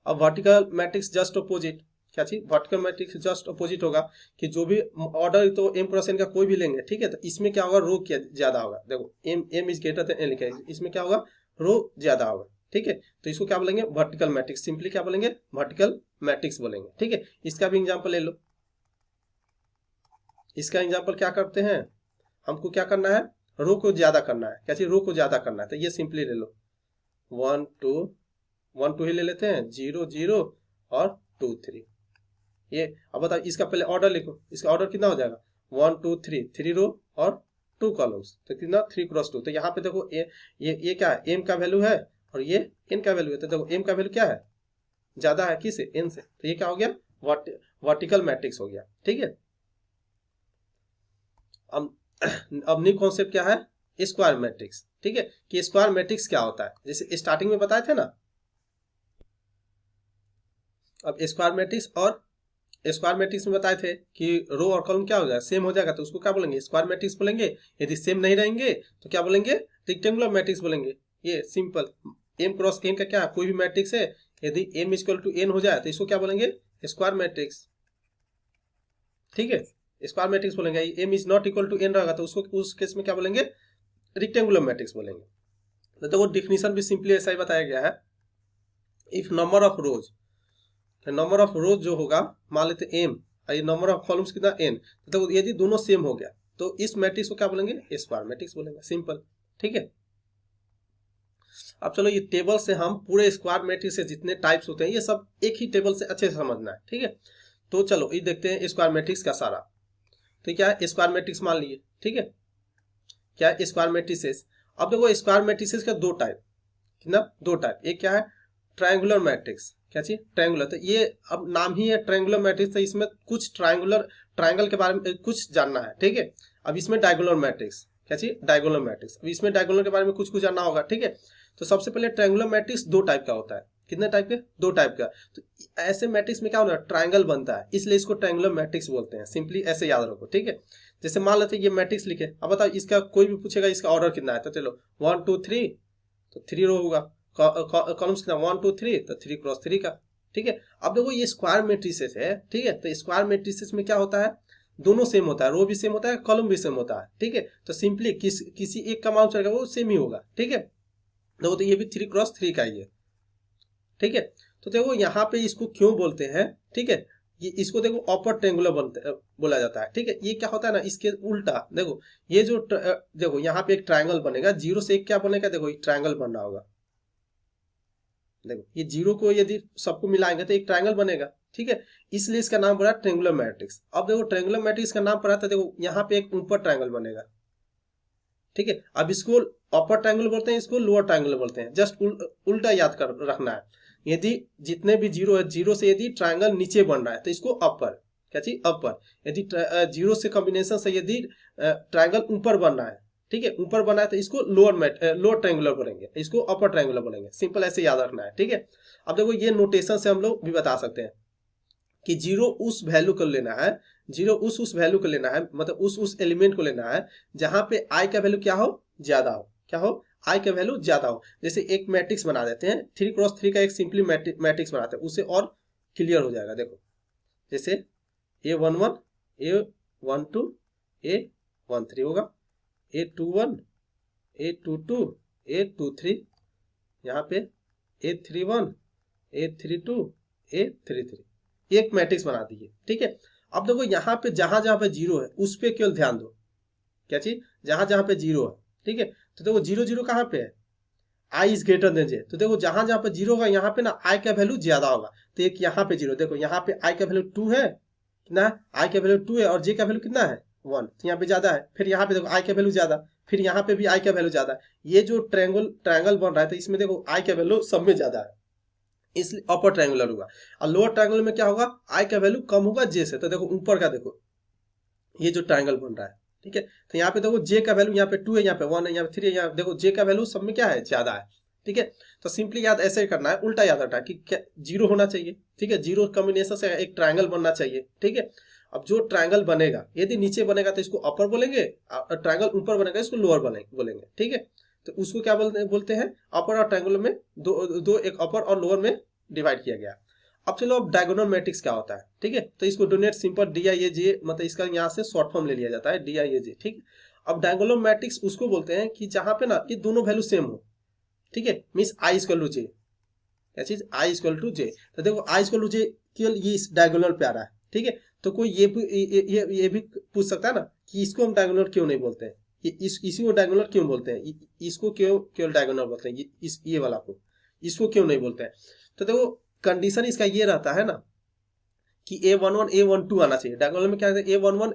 अब वर्टिकल मैट्रिक्स जस्ट अपोजिट, क्या चीज, वर्टिकल मैट्रिक्स जस्ट अपोजिट होगा कि जो भी ऑर्डर तो m × n का कोई भी लेंगे, ठीक है। तो इसमें क्या होगा, रो क्या ज्यादा होगा, देखो m is greater then n लिखा है, इसमें क्या होगा, रो ज्यादा होगा, ठीक है। तो इसको क्या बोलेंगे, वर्टिकल मैट्रिक्स, सिंपली क्या बोलेंगे, वर्टिकल मैट्रिक्स बोलेंगे, ठीक है। इसका भी एग्जाम्पल ले लो। इसका एग्जाम्पल क्या करते हैं, हमको क्या करना है, रो को ज्यादा करना है, क्या चाहिए, रो को ज्यादा करना है। तो ये सिंपली ले लो, 1 2 1 2 ही ले लेते हैं, 0 0 और 2 3। ये अब बताओ इसका पहले ऑर्डर लिखो, इसका ऑर्डर कितना हो जाएगा, 1 2 3, 3 रो और 2 कॉलम्स, तो कितना 3 क्रॉस 2। तो यहाँ पे देखो ये क्या है, एम का वैल्यू है और ये एन का वैल्यू है। तो देखो एम का वैल्यू क्या है, ज्यादा है किसे, एन से, तो ये क्या हो गया, वर्टिकल मैट्रिक्स हो गया, ठीक है। अब न्यू कॉन्सेप्ट क्या है, स्क्वायर मैट्रिक्स, ठीक है। कि स्क्वायर मैट्रिक्स क्या होता है, जैसे स्टार्टिंग में बताए थे ना। अब स्क्वायर मैट्रिक्स और स्क्वायर मैट्रिक्स में बताए थे कि रो और कॉलम क्या हो जाएगा, सेम हो जाएगा, तो उसको क्या बोलेंगे, स्क्वायर मैट्रिक्स बोलेंगे। यदि सेम नहीं रहेंगे तो क्या बोलेंगे, रेक्टेंगुलर मैट्रिक्स बोलेंगे। ये सिंपल, m क्रॉस n का क्या है, कोई भी मैट्रिक्स है, यदि m = n हो जाए तो इसको क्या बोलेंगे, स्क्वायर मैट्रिक्स, ठीक है। स्क्वायर मैट्रिक्स बोलेंगे। m is not equal to n रहेगा तो उसको उस केस में क्या बोलेंगे, रेक्टेंगुलर मैट्रिक्स बोलेंगे। तो देखो डिफिनीशन भी सिंपली ऐसा ही बताया गया है, if number of rose, number of रोज जो होगा, मान लेते m और ये नंबर ऑफ कॉलम्स कितना n, तो यदि दोनों सेम हो गया तो इस मैट्रिक्स को क्या बोलेंगे, स्क्वायर मैट्रिक्स बोलेंगे, सिंपल, ठीक है। अब चलो ये टेबल से हम पूरे स्क्वायर मैट्रिक्स से जितने टाइप्स होते हैं ये सब एक ही टेबल से अच्छे से समझना है, ठीक है। तो चलो ये देखते हैं स्क्वायर मैट्रिक्स का सारा। तो क्या है, स्क्वायर मैट्रिक्स मान लिए, ठीक है। क्या है स्क्वायर मैट्रिसेस, अब देखो स्क्वायर मैट्रिसेस का 2 टाइप, कितना 2 टाइप, एक क्या है ट्रायंगुलर मैट्रिक्स, क्या चाहिए ट्रायंगुलर। तो ये अब नाम ही है ट्रायंगुलर मैट्रिक्स, तो इसमें कुछ ट्रायंगल के बारे में कुछ जानना है, ठीक है। अब इसमें डायगोनल मैट्रिक्स, क्या चाहिए डायगोनल मैट्रिक्स, अब इसमें डायगोनल के बारे में कुछ जानना होगा, ठीक है। तो सबसे पहले ट्रायंगुलर मैट्रिक्स 2 टाइप का होता है, कितने टाइप के, 2 टाइप का। तो ऐसे मैट्रिक्स में क्या होता है, ट्रायंगल बनता है, इसलिए इसको ट्रायंगुलर मैट्रिक्स बोलते हैं, सिंपली ऐसे याद रखो, ठीक है। जैसे मान लेते हैं ये मैट्रिक्स लिखे, अब बताओ इसका कोई भी पूछेगा इसका ऑर्डर कितना है, तो चलो 1 2 3, तो 3 रो होगा, कॉलम्स कितना 1 2 3, तो 3 क्रॉस 3 का, ठीक है। अब देखो ये स्क्वायर मैट्रिसेस है, ठीक है। तो स्क्वायर मैट्रिसेस में क्या होता है, दोनों सेम होता है, रो भी सेम होता है, कॉलम भी सेम होता है, ठीक है। तो सिंपली किसी एक का मान चलेगा वो सेम ही होगा, ठीक है। देखो तो ये भी 3 क्रॉस 3 का ही है, ठीक है। तो देखो यहाँ पे इसको क्यों बोलते हैं, ठीक है, ये इसको देखो अपर ट्रायंगुलर बोला जाता है, ठीक है। ये क्या होता है ना, इसके उल्टा देखो, ये जो देखो यहाँ पे एक ट्रायंगल बनेगा, 0 से 1 क्या बनेगा, देखो एक ट्रायंगल बन रहा होगा, देखो ये 0 को यदि सबको मिलाएंगे तो एक ट्रायंगल बनेगा, ठीक है। इसलिए इसका नाम पड़ा ट्रायंगुलर मैट्रिक्स। अब देखो ट्रायंगुलर मैट्रिक्स का नाम पड़ा था, देखो यहाँ पे एक ऊपर ट्रायंगल बनेगा, ठीक है। अब इसको अपर ट्रायंगल बोलते हैं, इसको लोअर ट्रायंगल बोलते हैं, जस्ट उल्टा याद कर रखना है। यदि जितने भी 0 है, 0 से यदि ट्रायंगल नीचे बन रहा है तो इसको अपर, क्या चीज अपर। यदि 0 से कॉम्बिनेशन से यदि ट्रायंगल ऊपर बन रहा है, ठीक है, ऊपर बना है तो इसको लोअर ट्रायंगुलर बोलेंगे, इसको अपर ट्रायंगुलर बोलेंगे, सिंपल ऐसे याद रखना है, ठीक है। अब देखो ये नोटेशन से हम लोग भी बता सकते हैं कि 0 उस वैल्यू को लेना है, 0 उस वैल्यू को लेना है, मतलब उस एलिमेंट को लेना है जहां पे i का वैल्यू क्या हो, ज्यादा हो, क्या हो आई का वैल्यू ज्यादा हो। जैसे एक मैट्रिक्स बना देते हैं, 3x3 का एक सिंपली मैट्रिक्स बनाते हैं, उससे और क्लियर हो जाएगा। देखो जैसे A11 A12 A13 होगा, A21 A22 A23, यहाँ पे A31 A32 A33, एक मैट्रिक्स बना दीजिए। ठीक है, अब देखो यहाँ पे जहां जहां पे जीरो है उस पे केवल ध्यान दो। क्या चीज? जहां जहां पे जीरो है। ठीक है, तो देखो जीरो जीरो कहाँ पे है? आई इज ग्रेटर देन जे। तो देखो जहां जहां पे जीरो होगा यहाँ पे ना आई का वैल्यू ज्यादा होगा। तो एक यहाँ पे जीरो, देखो यहाँ पे आई का वैल्यू 2 है, कितना है? आई का वैल्यू 2 है, और जे का वैल्यू कितना है? 1, तो यहाँ पे ज्यादा है। फिर यहाँ पे देखो आई का वैल्यू ज्यादा, फिर यहाँ पे भी आई का वैल्यू ज्यादा है। ये जो ट्रायंगल बन रहा है, तो इसमें देखो आई का वैल्यू सब में ज्यादा है, इसलिए अपर ट्रायंगुलर होगा। और लोअर ट्रायंगुलर में क्या होगा? आई का वैल्यू कम होगा जे से। तो देखो ऊपर का देखो, ये जो ट्रायंगल बन रहा है, ठीक है, तो यहाँ पे देखो जे का वैल्यू यहाँ पे 2 है, यहाँ पे 1 है, यहाँ पे 3 है, यहाँ देखो जे का वैल्यू सब में क्या है? ज्यादा है। ठीक है, तो सिंपली याद ऐसे ही करना है, उल्टा याद रखना है कि क्या जीरो होना चाहिए। ठीक है, जीरो कॉम्बिनेशन से एक ट्रायंगल बनना चाहिए। ठीक है, अब जो ट्रायंगल बनेगा, यदि नीचे बनेगा तो इसको अपर बोलेंगे, ट्रायंगल ऊपर बनेगा इसको लोअर बोलेंगे। ठीक है, तो उसको क्या बोलते हैं? अपर और ट्रायंगल में दो एक अपर और लोअर में डिवाइड किया गया। अब चलो, अब डायगोनल मैट्रिक्स क्या होता है? ठीक है, तो इसको डोनेट सिंपल DIAJ, मतलब इसका यहाँ से शॉर्ट फॉर्म ले लिया जाता है DIAJ। ठीक है, अब डायगोनल मैट्रिक्स उसको बोलते हैं कि जहां पे ना ये दोनों वैल्यू सेम हो। ठीक है, मीन्स आई इक्वल टू जे। क्या चीज? आई इक्वल टू जे। तो देखो आई इक्वल टू जे केवल ये इस डायगोनल पे आ रहा है। ठीक है, तो कोई ये भी पूछ सकता है ना कि इसको हम डायगोनल क्यों नहीं बोलते हैं, इसी को डायगोनल क्यों बोलते हैं, इसको क्यों केवल डायगोनल बोलते हैं, ये वाला को इसको क्यों नहीं बोलते हैं? तो देखो कंडीशन इसका ये रहता है ना कि A11 A12 आना चाहिए। डायगोनल में क्या है? A11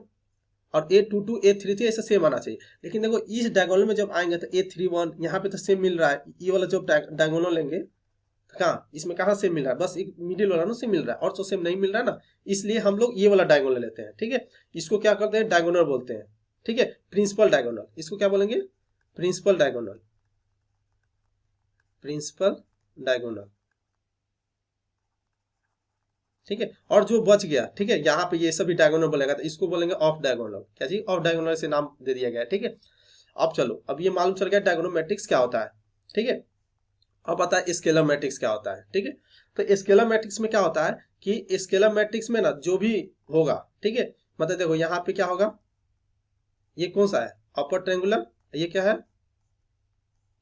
और A22 A33 ऐसे सेम आना चाहिए। लेकिन देखो इस डायगोनल में जब आएंगे तो A31 यहाँ पे तो सेम मिल रहा है। ये वाला जब डायगोनल लेंगे तो कहाँ, इसमें कहाँ सेम मिल रहा है? बस एक मिडिल वाला ना सेम मिल रहा है, और तो सेम नहीं मिल रहा है ना, इसलिए हम लोग ये वाला डायगोनल लेते हैं। ठीक है, इसको क्या करते हैं? डायगोनल बोलते हैं। ठीक है, प्रिंसिपल डायगोनल, इसको क्या बोलेंगे? Principal diagonal. Principal diagonal. ठीक है, और जो बच गया, ठीक है, यहाँ पे ये सभी डायगोनल बोलेगा तो इसको बोलेंगे ऑफ डायगोनल। क्या जी? ऑफ डायगोनल से नाम दे दिया गया है। ठीक है, अब चलो, अब ये मालूम चल गया डायगोनल मैट्रिक्स क्या होता है। ठीक है, अब पता है स्केलर मैट्रिक्स क्या होता है। ठीक है, तो स्केलर मैट्रिक्स में क्या होता है कि स्केलर मैट्रिक्स में ना जो भी होगा, ठीक है, मतलब देखो यहाँ पे क्या होगा, ये कौन सा है? अपर ट्रायंगुलर, ये क्या है?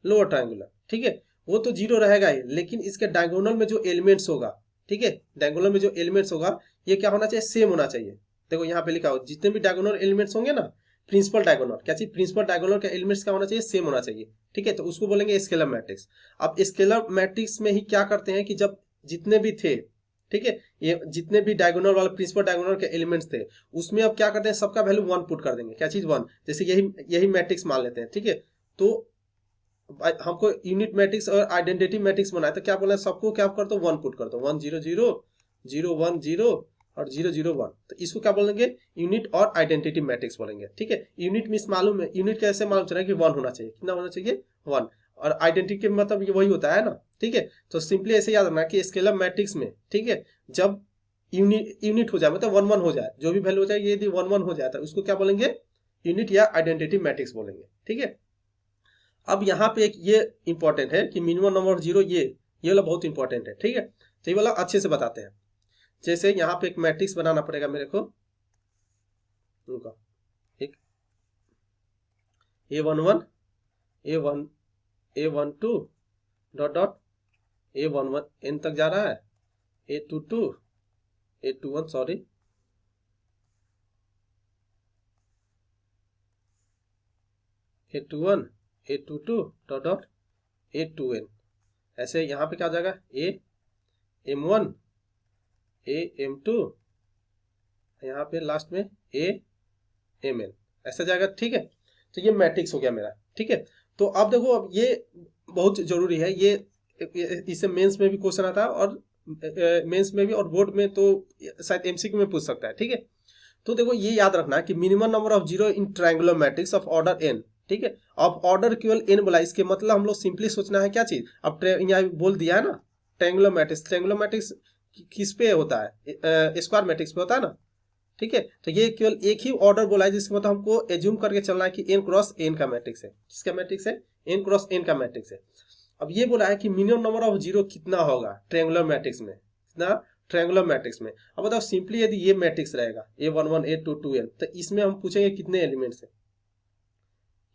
Lower triangular. ठीक है, वो तो जीरो रहेगा ही, लेकिन इसके डायगोनल में जो एलिमेंट्स होगा, ठीक है, डायगोनल में जो एलिमेंट्स होगा ये क्या होना चाहिए? सेम होना चाहिए। देखो यहाँ पे लिखा हो जितने भी डायगोनल एलिमेंट्स होंगे ना, प्रिंसिपल डायगोनल, क्या चाहिए? प्रिंसिपल डायगोनल के एलिमेंट्स क्या होना चाहिए? सेम होना चाहिए। ठीक है, तो उसको बोलेंगे स्केलर मैट्रिक्स। अब स्केलर मैट्रिक्स में ही क्या करते हैं कि जब जितने भी थे, ठीक है, ये जितने भी डायगोनल वाले प्रिंसिपल डायगोनल के एलिमेंट्स थे, उसमें अब क्या करते हैं? सबका वैल्यू 1 पुट कर देंगे। क्या चीज? 1। जैसे यही मैट्रिक्स मान लेते हैं। ठीक है, तो हमको यूनिट मैट्रिक्स और आइडेंटिटी मैट्रिक्स बनाए, तो क्या बोला? सबको क्या कर दो? 1 पुट कर दो। 1 0 0 0 1 0 और 0 0 1। तो इसको क्या बोलेंगे? यूनिट और आइडेंटिटी मैट्रिक्स बोलेंगे। ठीक है, यूनिट मीन्स मालूम है, यूनिट कैसे मालूम चला कि 1 होना चाहिए। कितना होना चाहिए? 1। और आइडेंटिटी मतलब ये वही होता है ना। ठीक है, तो सिंपली ऐसे याद रखना कि स्केलर मैट्रिक्स में, ठीक है, जब यूनिट हो जाए, मतलब 1 1 हो जाए, जो भी वैल्यू हो जाए, ये यदि 1 1 हो जाए तो उसको क्या बोलेंगे? यूनिट या आइडेंटिटी मैट्रिक्स बोलेंगे। ठीक है, अब यहाँ पे एक ये इंपॉर्टेंट है कि मिनिमम नंबर ऑफ जीरो, ये वाला बहुत इंपॉर्टेंट है। ठीक है, तो ये वाला अच्छे से बताते हैं। जैसे यहाँ पे एक मैट्रिक्स बनाना पड़ेगा मेरे को, उनका एक A11 A1 A12 dot dot A11 n तक जा रहा है, A22 A21 sorry A21 A22 dot dot A2n। ऐसे यहाँ पे क्या हो जाएगा? AM1 AM2, यहाँ पे लास्ट में AMN, ऐसा जाएगा। ठीक है, तो ये मैट्रिक्स हो गया मेरा। ठीक है, तो अब देखो, अब ये बहुत जरूरी है, ये इसे मेंस में भी क्वेश्चन आता है, और मेंस में भी, और बोर्ड में तो शायद MCQ में पूछ सकता है। ठीक है, तो देखो ये याद रखना कि minimum number of zero in triangular matrix of order n। ठीक है, अब ऑर्डर केवल n बोला, इसके मतलब हम लोग सिंपली सोचना है क्या चीज? अब यहाँ बोल दिया है ना, ट्रायंगुलर मैट्रिक्स। ट्रायंगुलर मैट्रिक्स किस पे होता है? स्क्वायर मैट्रिक्स पे होता है ना। ठीक है, तो ये केवल एक ही ऑर्डर बोला है, जिसका मतलब हमको एज्यूम करके चलना है कि n क्रॉस n का मैट्रिक्स है। किसका मैट्रिक्स है? n क्रॉस n का मैट्रिक्स है। अब ये बोला है कि मिनिमम नंबर ऑफ जीरो कितना होगा ट्रायंगुलर मैट्रिक्स में, कितना ट्रायंगुलर मैट्रिक्स में। अब बताओ सिंपली यदि ये मैट्रिक्स रहेगा A11 A2 2n, तो इसमें हम पूछेंगे कितने एलिमेंट्स है,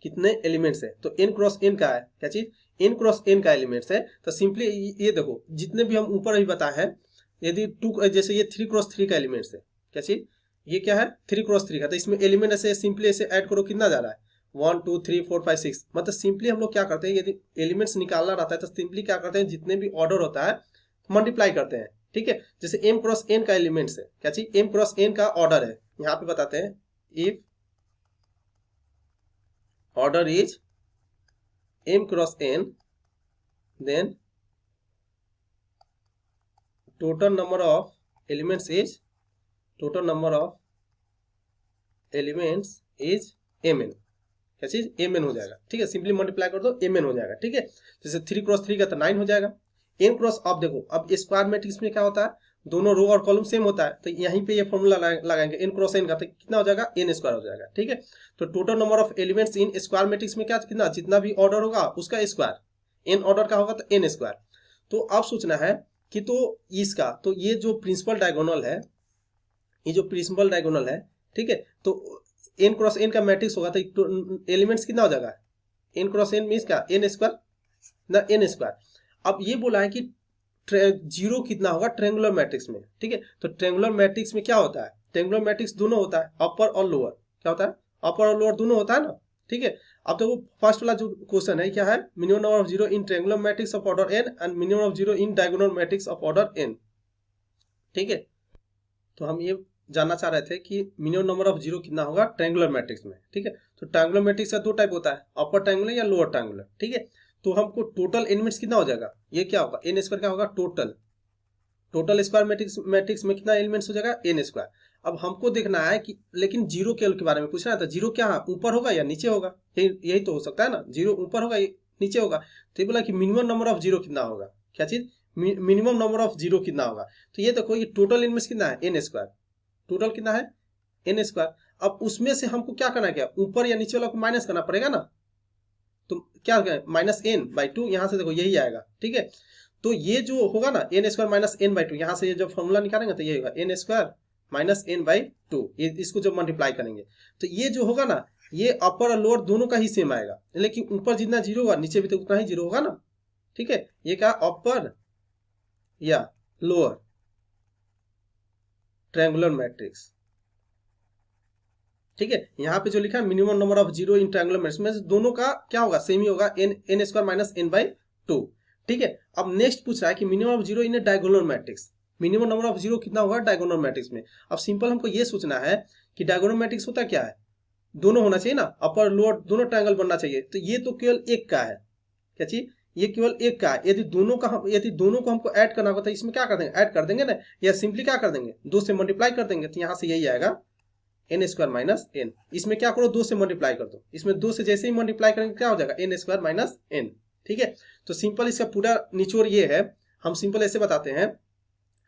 कितने एलिमेंट्स है। तो n क्रॉस n का है क्या चीज, n क्रॉस n का एलिमेंट्स है। तो सिंपली ये देखो जितने भी हम ऊपर अभी बताए हैं, यदि टू जैसे ये 3 क्रॉस 3 का एलिमेंट्स है क्या चीज, ये क्या है 3 क्रॉस 3 का, तो इसमें एलिमेंट ऐसे सिंपली ऐसे ऐड करो कितना जा रहा है 1 2 3 4 5 6। मतलब सिंपली हम लोग क्या करते हैं, यदि एलिमेंट्स निकालना रहता है तो सिंपली क्या करते हैं, जितने भी ऑर्डर होता है मल्टीप्लाई करते हैं। ठीक है, जैसे m क्रॉस n का एलिमेंट्स है क्या चीज, m क्रॉस n का ऑर्डर है, यहाँ पे बताते हैं if order is m cross n then total number of elements is mn, क्या चीज mn हो जाएगा। ठीक है, सिंपली मल्टीप्लाई कर दो mn हो जाएगा। ठीक है, जैसे 3 क्रॉस 3 का तो 9 हो जाएगा। n क्रॉस, अब देखो अब स्क्वायर मैट्रिक्स में क्या होता है, दोनों रो और कॉलम सेम होता है, तो यहीं पे ये फॉर्मूला लगाएंगे n क्रॉस n का, तो कितना हो जाएगा n स्क्वायर हो जाएगा। ठीक है, तो total number of elements in square matrix में क्या कितना, जितना भी ऑर्डर होगा उसका स्क्वायर, n ऑर्डर का होगा तो n स्क्वायर। तो अब सोचना है कि तो इसका, तो ये जो प्रिंसिपल डायगोनल है, ये जो प्रिंसिपल डायगोनल है, ठीक है, तो n क्रॉस n का मैट्रिक्स होगा तो एलिमेंट्स कितना हो जाएगा, n क्रॉस n मीन्स क्या n स्क्वायर ना n स्क्वायर। अब ये बोला है कि जीरो कितना होगा ट्रायंगुलर मैट्रिक्स में। ठीक है, तो ट्रायंगुलर मैट्रिक्स में क्या होता है, ट्रायंगुलर मैट्रिक्स दोनों होता है, अपर और लोअर, क्या होता है अपर और लोअर दोनों होता है ना। ठीक है, अब तो फर्स्ट वाला जो क्वेश्चन है क्या है, minimum number of zero in triangular matrix of order n and minimum of zero in diagonal matrix of order n। ठीक है, तो हम ये जानना चाह रहे थे कि मिनिमम नंबर ऑफ जीरो कितना होगा ट्रायंगुलर मैट्रिक्स में। ठीक है, तो ट्रायंगुलर मैट्रिक्स का दो टाइप होता है, अपर ट्रायंगुलर या लोअर ट्रायंगुलर। ठीक है, तो हमको टोटल एलिमेंट्स कितना हो जाएगा, ये क्या होगा n स्क्वायर, क्या होगा टोटल स्क्वायर मैट्रिक्स में कितना एलिमेंट्स हो जाएगा n स्क्वायर। अब हमको देखना है कि लेकिन जीरो के बारे में पूछना है, तो जीरो क्या है, ऊपर होगा या नीचे होगा, यही तो हो सकता है ना, जीरो ऊपर होगा या नीचे होगा। तो ये बोला कि मिनिमम नंबर ऑफ जीरो कितना होगा, क्या चीज मिनिमम नंबर ऑफ जीरो कितना होगा। तो ये देखो ये टोटल एलिमेंट्स कितना है n स्क्वायर, टोटल कितना है n स्क्वायर। अब उसमें से हमको क्या करना है, क्या ऊपर या नीचे वाला को माइनस करना पड़ेगा ना, तो क्या माइनस n/2, यहां से देखो यही आएगा। ठीक है, तो ये जो होगा ना n स्क्वायर माइनस n/2, यहां से ये जब फॉर्मूला निकालेंगे तो ये होगा n स्क्वायर माइनस n/2, ये इसको जब मल्टीप्लाई करेंगे तो ये जो होगा ना, ये अपर और लोअर दोनों का ही सेम आएगा, लेकिन ऊपर जितना जीरो होगा नीचे भी तो उतना ही जीरो होगा ना। ठीक है, ये क्या अपर या लोअर ट्रायंगुलर मैट्रिक्स। ठीक है, यहाँ पे जो लिखा है minimum number of zero in triangular matrix में दोनों का क्या होगा, सेम ही होगा, n स्क्वायर माइनस n/2। ठीक है, अब नेक्स्ट पूछ रहा है कि minimum of zero in A diagonal matrix, minimum number of zero कितना होगा डायगोनल मैट्रिक्स में। अब सिंपल हमको ये सोचना है कि डायगोनल मैट्रिक्स होता क्या है, दोनों होना चाहिए ना, अपर लोअर दोनों ट्रायंगल बनना चाहिए। तो ये तो केवल एक का है, क्या चीज, ये केवल एक का है। यदि दोनों को हमको ऐड करना होगा तो इसमें क्या कर देंगे, ऐड कर देंगे ना, या सिंपली क्या कर देंगे, 2 से मल्टीप्लाई कर देंगे, तो यहाँ से यही आएगा n स्क्वायर माइनस n। इसमें क्या करो, 2 से मल्टीप्लाई कर दो, इसमें 2 से जैसे ही मल्टीप्लाई करेंगे क्या हो जाएगा n स्क्वायर माइनस n। ठीक है, तो सिंपल इसका पूरा निचोड़ ये है, हम सिंपल ऐसे बताते हैं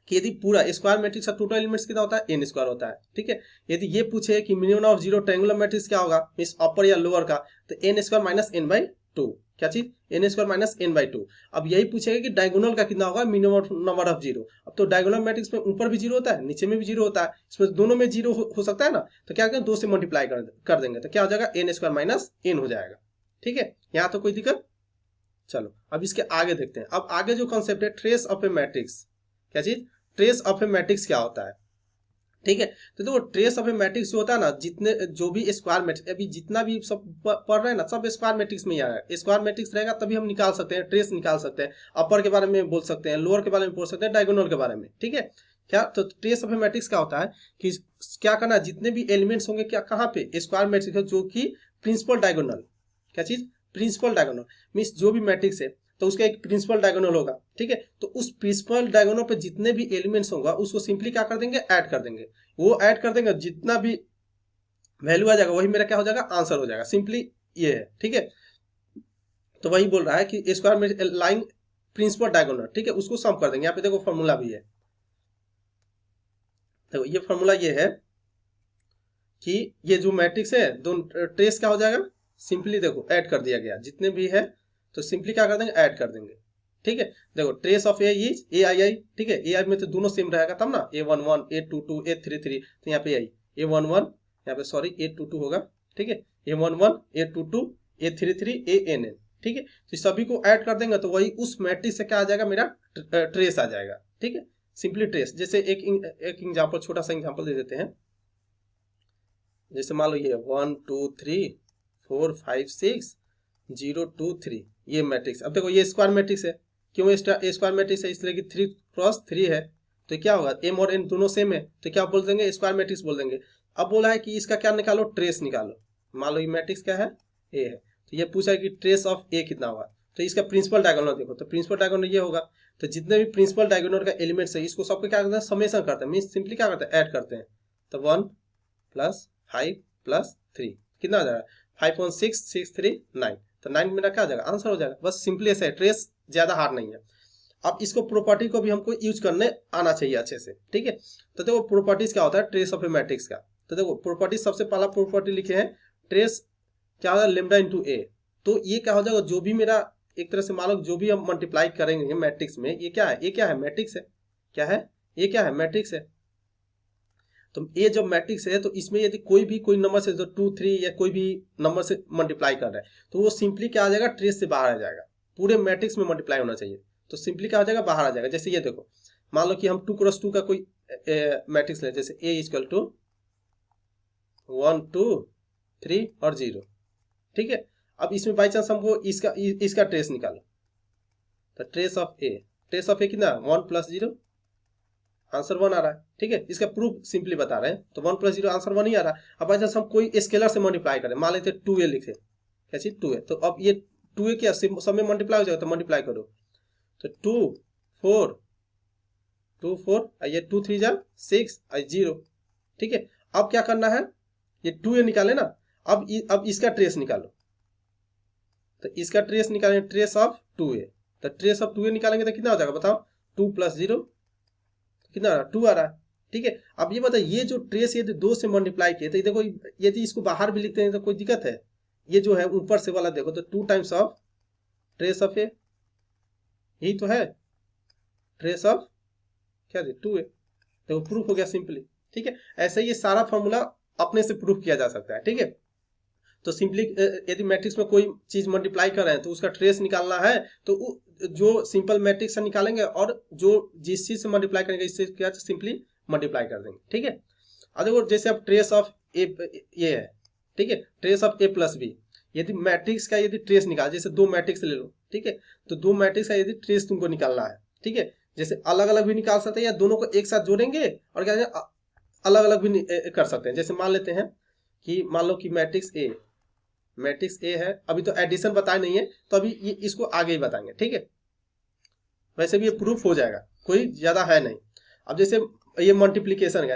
कि यदि पूरा स्क्वायर मैट्रिक्स का टोटल एलिमेंट्स कितना होता है n स्क्वायर होता है। ठीक है, यदि ये पूछे कि minimum of zero triangular matrix क्या होगा, मींस अपर या लोअर का, तो n स्क्वायर माइनस n/2, क्या चीज n स्क्वायर माइनस n/2। अब यही पूछेगा कि डायगोनल का कितना होगा, मिनिमम नंबर ऑफ जीरो। अब तो डायगोनल मैट्रिक्स में ऊपर भी जीरो होता है, नीचे में भी जीरो होता है, इसमें दोनों में जीरो हो सकता है ना, तो क्या करें 2 से मल्टीप्लाई कर देंगे, तो क्या हो जाएगा n स्क्वायर माइनस n हो जाएगा। ठीक है, यहाँ तो कोई दिक्कत। चलो अब इसके आगे देखते हैं। अब आगे जो कॉन्सेप्ट है ट्रेस ऑफ ए मैट्रिक्स, क्या चीज, ट्रेस ऑफ ए मैट्रिक्स क्या होता है। ठीक है, तो देखो ट्रेस ऑफ ए मैट्रिक्स जो होता है ना, जितने जो भी स्क्वायर मैट्रिक्स अभी जितना भी सब पढ़ रहे हैं ना, सब स्क्वायर मैट्रिक्स में ही आएगा। स्क्वायर मैट्रिक्स रहेगा तभी हम निकाल सकते हैं, ट्रेस निकाल सकते हैं, अपर के बारे में बोल सकते हैं, लोअर के बारे में बोल सकते हैं, डायगोनल के बारे में। ठीक है, क्या तो ट्रेस ऑफ ए मैट्रिक्स क्या होता है कि क्या करना, जितने भी एलिमेंट्स होंगे क्या कहाँ पे स्क्वायर मैट्रिक्स जो कि प्रिंसिपल डायगोनल, क्या चीज प्रिंसिपल डायगोनल, मीन्स जो भी मैट्रिक्स है तो उसका एक प्रिंसिपल डायगोनल होगा। ठीक है, तो उस प्रिंसिपल डायगोनल पे जितने भी एलिमेंट्स होगा उसको सिंपली क्या कर देंगे, ऐड कर देंगे। वो ऐड कर देंगे, जितना भी वैल्यू आ जाएगा वही मेरा क्या हो जाएगा, आंसर हो जाएगा। सिंपली ये है। ठीक है, तो वही बोल रहा है कि स्क्वायर में लाइन प्रिंसिपल डायगोनल, ठीक है, उसको सम कर देंगे। यहाँ पे देखो फॉर्मूला भी है, देखो ये फॉर्मूला ये है कि ये जो मैट्रिक्स है दोनों ट्रेस क्या हो जाएगा, सिंपली देखो ऐड कर दिया गया, जितने भी है तो सिंपली क्या कर देंगे, ऐड कर देंगे। ठीक है, देखो trace of A is A I I. ठीक है, ए आई में तो दोनों सेम रहेगा तब ना, A11 A22 A33, तो यहाँ पे आई A11, यहाँ पे सॉरी A22 होगा। ठीक है, A11 A22 A33 ANN। ठीक है, तो सभी को ऐड कर देंगे तो वही उस मैट्रिक्स से क्या आ जाएगा, मेरा ट्रेस आ जाएगा। ठीक है, सिंपली ट्रेस। जैसे एक एग्जांपल, छोटा सा एग्जांपल दे देते हैं। जैसे मान लो ये 1 2 3 4 5 6 0 2 3 ये मैट्रिक्स। अब देखो ये स्क्वायर मैट्रिक्स है, क्यों स्क्वायर मैट्रिक्स है, इसलिए कि 3 क्रॉस 3 है, तो क्या होगा, एम और एन दोनों सेम है, तो क्या बोल देंगे, स्क्वायर मैट्रिक्स बोल देंगे। अब बोला है कि इसका क्या निकालो, ट्रेस निकालो। मान लो ये मैट्रिक्स क्या है, ए है, तो ये पूछा है कि ट्रेस ऑफ ए कितना होगा, तो इसका प्रिंसिपल डायगोनल देखो, तो प्रिंसिपल डायगोनल ये होगा। तो जितने भी प्रिंसिपल डायगोनल का एलिमेंट्स है इसको सबको क्या करते हैं, समेशन करते हैं, मीन्स सिंपली क्या करते हैं, ऐड करते हैं। तो 1 + 5 + 3 कितना आ जाएगा, 5 1 6 6 3 9, तो 9 मेरा क्या आ जाएगा, आंसर हो जाएगा। बस सिंपली ऐसे है, ट्रेस ज्यादा हार्ड नहीं है। अब इसको प्रॉपर्टी को भी हमको यूज करने आना चाहिए अच्छे से। ठीक है, तो देखो प्रॉपर्टीज क्या होता है ट्रेस ऑफ ए मैट्रिक्स का। तो देखो प्रॉपर्टीज, सबसे पहला प्रॉपर्टी लिखे हैं, ट्रेस क्या होगा, लेमडा इंटू ए। तो ये क्या हो जाएगा, जो भी मेरा एक तरह से मान लो जो भी हम मल्टीप्लाई करेंगे मैट्रिक्स में, ये क्या है, ये क्या है, मैट्रिक्स है। क्या है, ये क्या है, मैट्रिक्स है। तो ये जब मैट्रिक्स है तो इसमें यदि कोई नंबर से, 2 3 या कोई भी नंबर से मल्टीप्लाई कर रहा है, तो वो सिंपली क्या आ जाएगा, ट्रेस से बाहर आ जाएगा। पूरे मैट्रिक्स में मल्टीप्लाई होना चाहिए, तो सिंपली क्या हो जाएगा, बाहर आ जाएगा। जैसे ये देखो, मान लो कि हम 2 क्रॉस 2 का कोई मैट्रिक्स ले, जैसे A = 1 2 3 और 0। ठीक है, अब इसमें बाई चांस हमको इसका ट्रेस निकालो, तो ट्रेस ऑफ ए कितना, 1 + 0, आंसर 1 आ रहा है। ठीक है, इसका प्रूफ सिंपली बता रहे हैं, तो 1 + 0 आंसर 1 ही आ रहा है। अब बाई चांस हम कोई स्केलर से मल्टीप्लाई करें, मान लेते 2a लिखे, क्या चीज 2a, तो अब ये 2a क्या सब में मल्टीप्लाई हो जाएगा, तो मल्टीप्लाई करो, तो 2 4 2 4 ये 2 3 जा 6 0। ठीक है, अब क्या करना है, ये 2a निकाले ना, अब इसका ट्रेस निकालो, तो इसका ट्रेस निकालेंगे, ट्रेस ऑफ 2a, तो ट्रेस ऑफ 2a निकालेंगे तो कितना हो जाएगा, बताओ, 2 + 0 कितना आ रहा है, 2 आ रहा है। ठीक है, अब ये बताइए, ये जो ट्रेस यदि 2 से मल्टीप्लाई किए, तो देखो यदि इसको बाहर भी लिखते हैं तो कोई दिक्कत है, ये जो है ऊपर से वाला देखो, तो 2 टाइम्स ऑफ ट्रेस ऑफ ए, यही तो है, ट्रेस ऑफ क्या दे, 2a। देखो प्रूफ हो गया सिंपली। ठीक है, ऐसे ये सारा फॉर्मूला अपने से प्रूफ किया जा सकता है। ठीक है, तो सिंपली यदि मैट्रिक्स में कोई चीज मल्टीप्लाई कर रहे हैं तो उसका ट्रेस निकालना है, तो जो सिंपल मैट्रिक्स से निकालेंगे, और जो जिस चीज से मल्टीप्लाई करेंगे इससे क्या सिंपली मल्टीप्लाई कर देंगे। ठीक है, अब देखो जैसे अब ट्रेस ऑफ ए ये है, ठीक है, ट्रेस ऑफ A + B, यदि मैट्रिक्स का यदि ट्रेस निकाल, जैसे 2 मैट्रिक्स ले लो, ठीक है, तो 2 मैट्रिक्स का यदि ट्रेस तुमको निकालना है, ठीक है, जैसे अलग अलग भी निकाल सकते हैं या दोनों को एक साथ जोड़ेंगे और क्या अलग अलग भी कर सकते हैं। जैसे मान लेते हैं कि मान लो कि मैट्रिक्स ए है, अभी तो एडिशन बताए नहीं है, तो अभी ये इसको आगे ही बताएंगे। ठीक है, वैसे भी ये प्रूफ हो जाएगा, कोई ज्यादा है नहीं। अब जैसे ये मल्टीप्लीकेशन का,